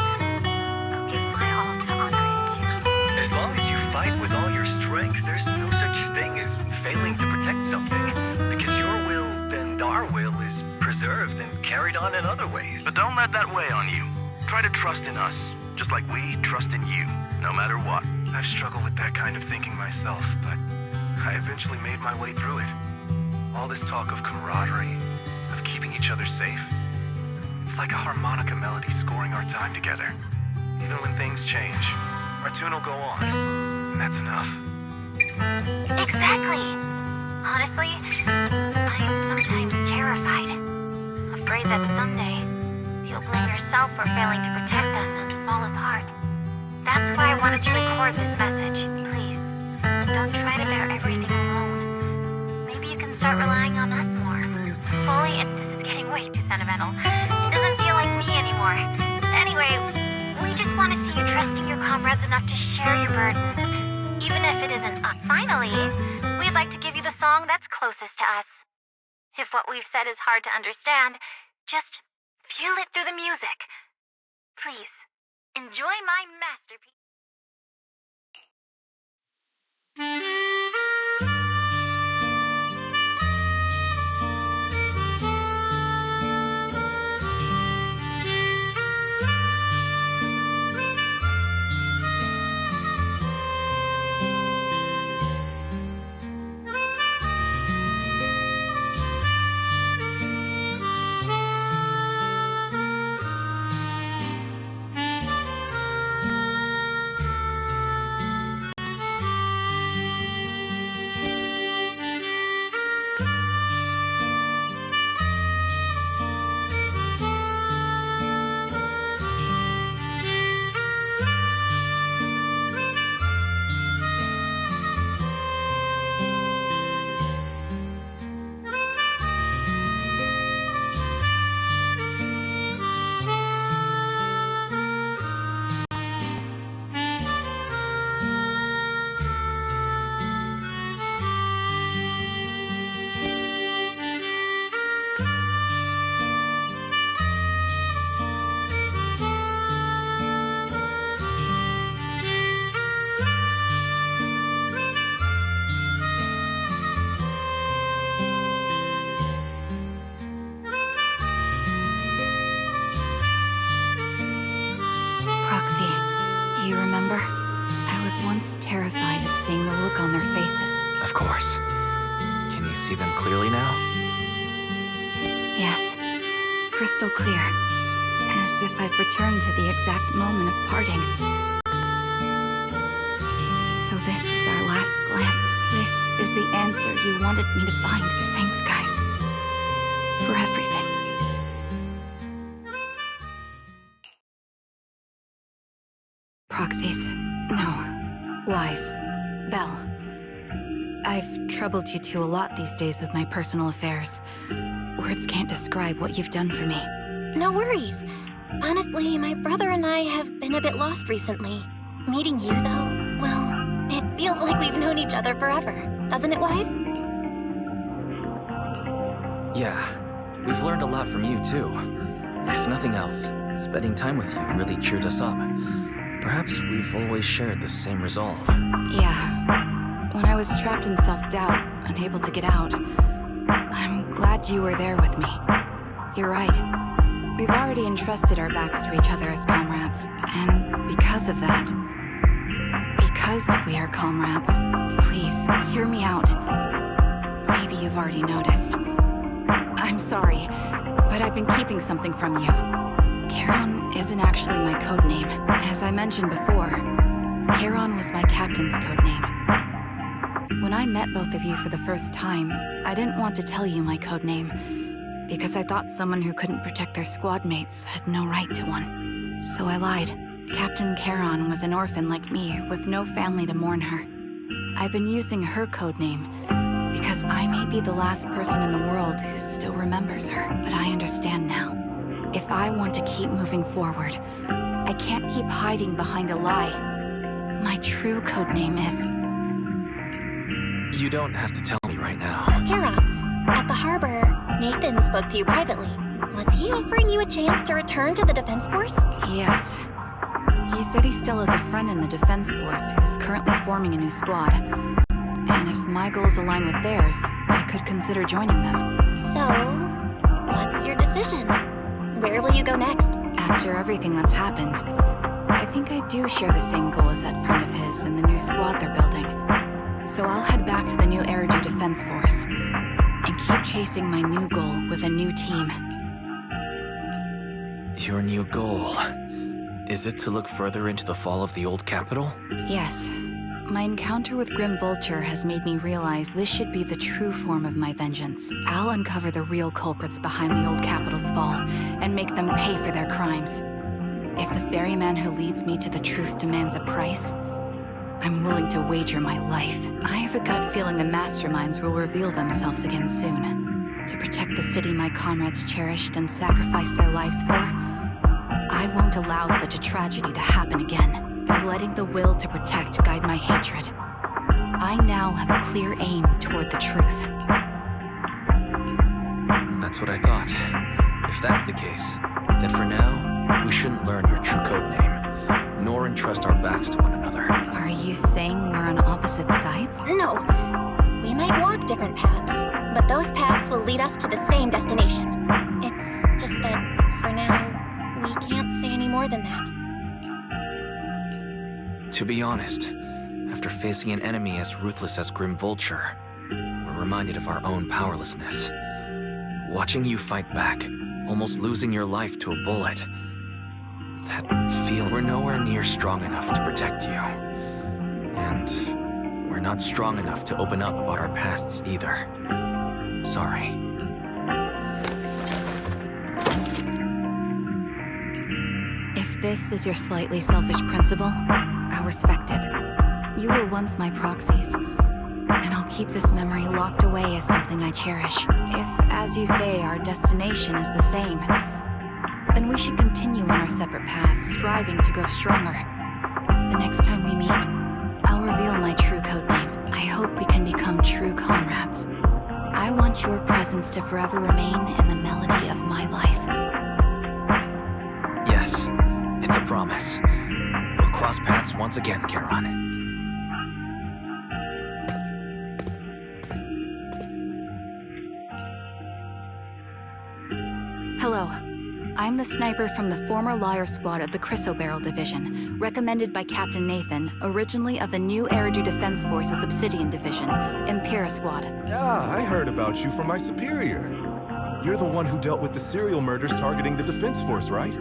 I'll give my all to honor it too. As long as you fight with all your strength, there's no such thing as failing to protect something. Because your will and our will is preserved and carried on in other ways. But don't let that weigh on you. Try to trust in us, just like we trust in you, no matter what. I've struggled with that kind of thinking myself, but I eventually made my way through it. All this talk of camaraderie, of keeping each other safe, it's like a harmonica melody scoring our time together. Even when things change, our tune will go on, and that's enough. Exactly. Honestly, I'm sometimes terrified. Afraid that someday, you'll blame yourself for failing to protect us and fall apart. That's why I wanted to record this message. Please, don't try to bear everything alone. Maybe you can start relying on us more. Fully, and this is getting way too sentimental. It doesn't feel like me anymore. Anyway, we just want to see you trusting your comrades enough to share your burdens. Even if it isn't up. Finally, we'd like to give you the song that's closest to us. If what we've said is hard to understand, just feel it through the music. Please, enjoy my masterpiece. Do you remember? I was once terrified of seeing the look on their faces. Of course. Can you see them clearly now? Yes, crystal clear. As if I've returned to the exact moment of parting. So this is our last glance. This is the answer you wanted me to find. Thanks, guys. For everything. Proxies. No. Lies. Belle. I've troubled you two a lot these days with my personal affairs. Words can't describe what you've done for me. No worries. Honestly, my brother and I have been a bit lost recently. Meeting you, though, well, it feels like we've known each other forever. Doesn't it, Wise? Yeah, we've learned a lot from you, too. If nothing else, spending time with you really cheered us up. Perhaps we've always shared the same resolve. Yeah. When I was trapped in self-doubt, unable to get out, I'm glad you were there with me. You're right. We've already entrusted our backs to each other as comrades. And because of that, because we are comrades, please, hear me out. Maybe you've already noticed. I'm sorry, but I've been keeping something from you. Charon isn't actually my codename. As I mentioned before, Charon was my captain's codename. When I met both of you for the first time, I didn't want to tell you my codename, because I thought someone who couldn't protect their squad mates had no right to one. So I lied. Captain Charon was an orphan like me, with no family to mourn her. I've been using her codename because I may be the last person in the world who still remembers her, but I understand now. If I want to keep moving forward, I can't keep hiding behind a lie. My true codename is... You don't have to tell me right now. Charon, at the harbor, Nathan spoke to you privately. Was he offering you a chance to return to the Defense Force? Yes. He said he still has a friend in the Defense Force who's currently forming a new squad. And if my goals align with theirs, I could consider joining them. So, what's your decision? Where will you go next? After everything that's happened, I think I do share the same goal as that friend of his and the new squad they're building. So I'll head back to the new Eridu Defense Force and keep chasing my new goal with a new team. Your new goal... Is it to look further into the fall of the old capital? Yes. My encounter with Grim Vulture has made me realize this should be the true form of my vengeance. I'll uncover the real culprits behind the old capital's fall and make them pay for their crimes. If the ferryman who leads me to the truth demands a price, I'm willing to wager my life. I have a gut feeling the masterminds will reveal themselves again soon. To protect the city my comrades cherished and sacrificed their lives for, I won't allow such a tragedy to happen again. By letting the will to protect guide my hatred, I now have a clear aim toward the truth. That's what I thought. If that's the case, then for now, we shouldn't learn your true codename, nor entrust our backs to one another. Are you saying we're on opposite sides? No. We might walk different paths, but those paths will lead us to the same destination. It's just that, for now, we can't say any more than that. To be honest, after facing an enemy as ruthless as Grim Vulture, we're reminded of our own powerlessness. Watching you fight back, almost losing your life to a bullet, that feel we're nowhere near strong enough to protect you. And we're not strong enough to open up about our pasts either. Sorry. If this is your slightly selfish principle, I'll respect it. You were once my proxies, and I'll keep this memory locked away as something I cherish. If, as you say, our destination is the same, then we should continue on our separate paths, striving to grow stronger. The next time we meet, I'll reveal my true codename. I hope we can become true comrades. I want your presence to forever remain in the melody of my life. Yes, it's a promise. We'll cross paths once again, Charon. Hello. I'm the sniper from the former Liar Squad of the Chrysoberyl Division, recommended by Captain Nathan, originally of the new Eridu Defense Force's Obsidian Division, Impera Squad. Yeah, I heard about you from my superior. You're the one who dealt with the serial murders targeting the Defense Force, right?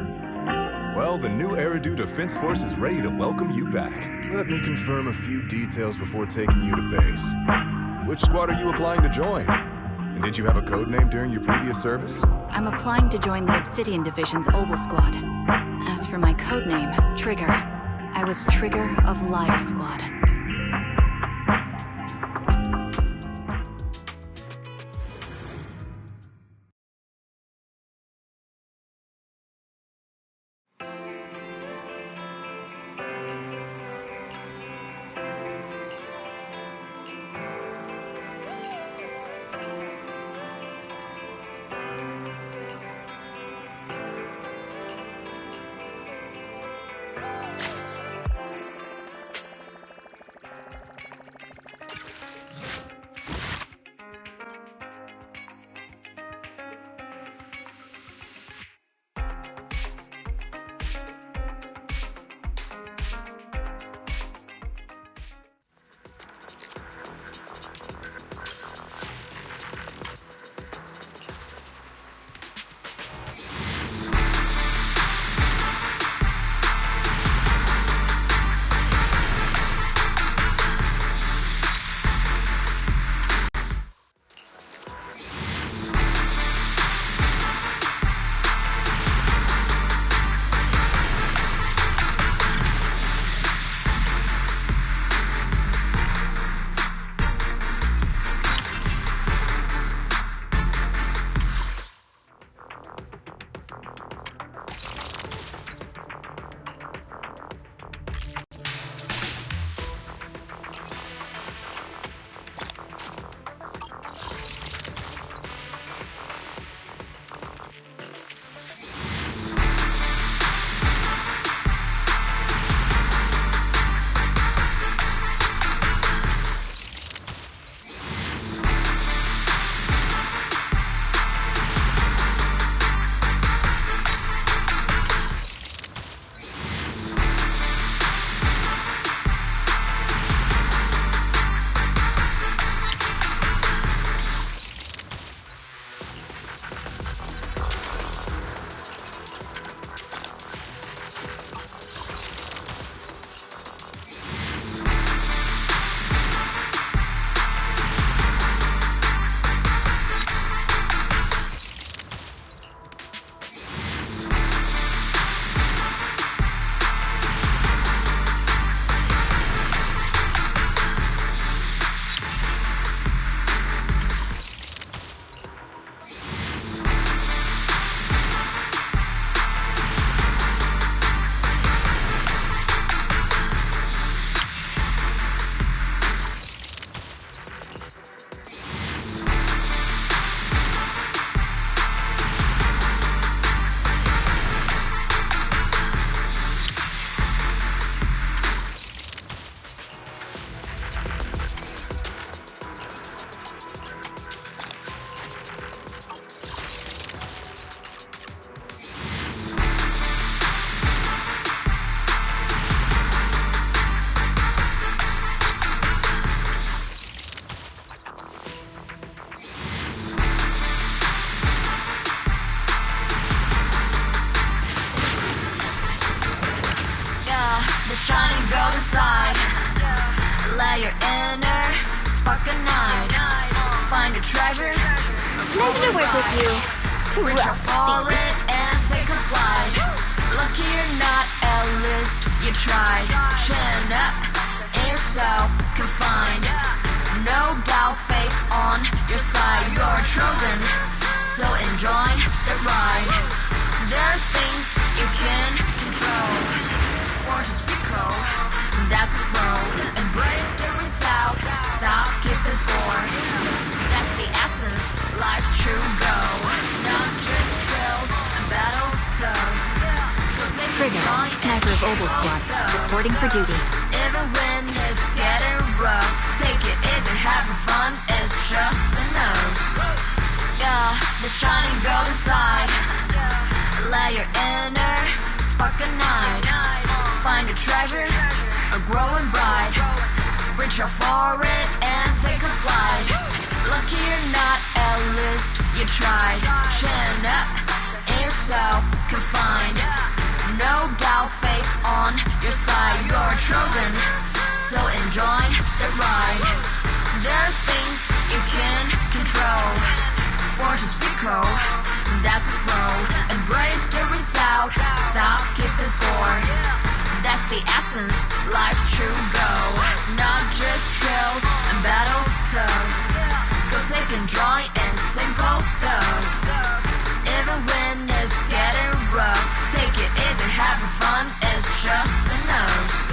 Well, the new Eridu Defense Force is ready to welcome you back. Let me confirm a few details before taking you to base. Which squad are you applying to join? And did you have a codename during your previous service? I'm applying to join the Obsidian Division's Oval Squad. As for my codename, Trigger, I was trigger of Liar Squad. your inner spark a night. Find a treasure. Pleasure to work with you. Reach out for it and take a flight. Lucky you're not at least you tried. Chin up in yourself, confined. No doubt, face on your side. You're chosen, so enjoy the ride. There are things you can control. Fortune's fickle, that's its road. Embrace the result, stop keeping score. That's the essence, life's true goal. Not just drills and battles tough. Trigger, sniper of Obel Squad, reporting for duty. Even when it's getting rough, take it easy, having fun is just enough. Yeah, the shining golden side. Let your inner spark a night. Find a treasure, a growing bright. Reach out for it and take a flight. Lucky you're not, at least you tried. Chin up in yourself, confined. No doubt, face on your side. You're chosen, so enjoy the ride. There are things you can control. Fortune's fickle, that's its road. Embrace the result, stop keeping score. That's the essence, life's true goal. Not just trails and battles tough. Go take and draw and simple stuff. Even when it's getting rough, take it easy, having fun is just enough.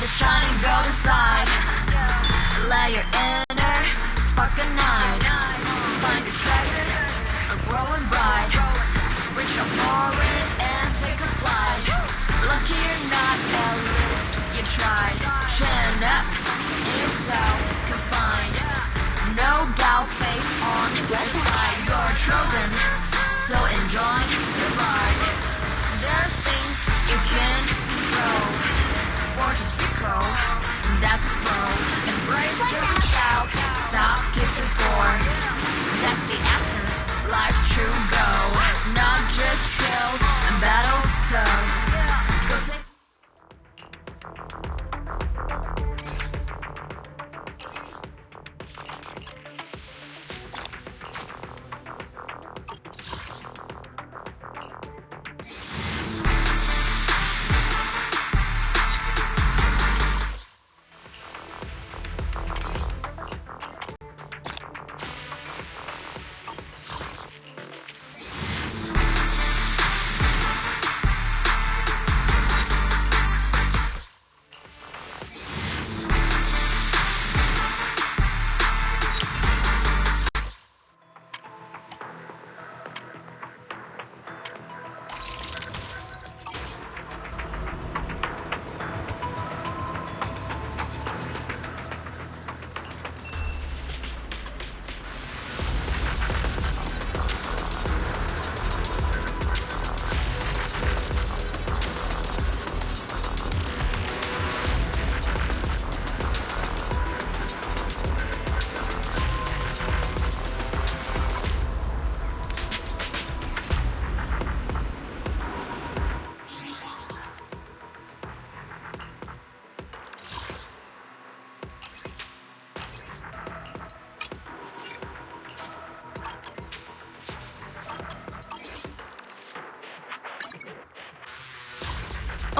The shining golden side. Let your inner spark ignite. Find a treasure, a growing bright. Reach out for it and take a flight. Lucky you're not, at least you tried. Chin up, yourself confined. No doubt, face on your side. You're chosen, so enjoy the ride. There are things you can control. Fortune's fickle, that's its role. Embrace your shout, stop, keep the score. That's the essence, life's true goal. Not just trails and battles tough. Go take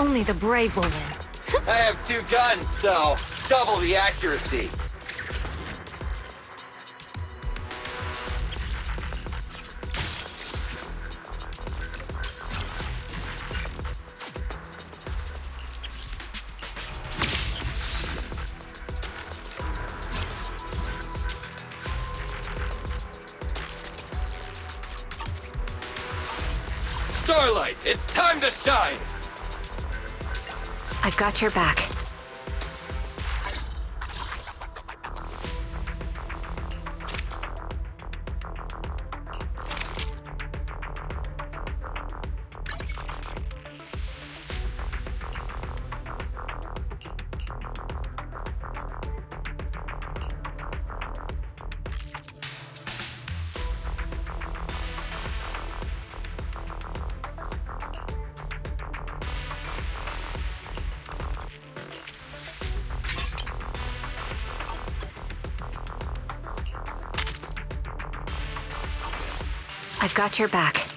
Only the brave will win. I have 2 guns, so double the accuracy. Starlight, it's time to shine! I've got your back. I've got your back.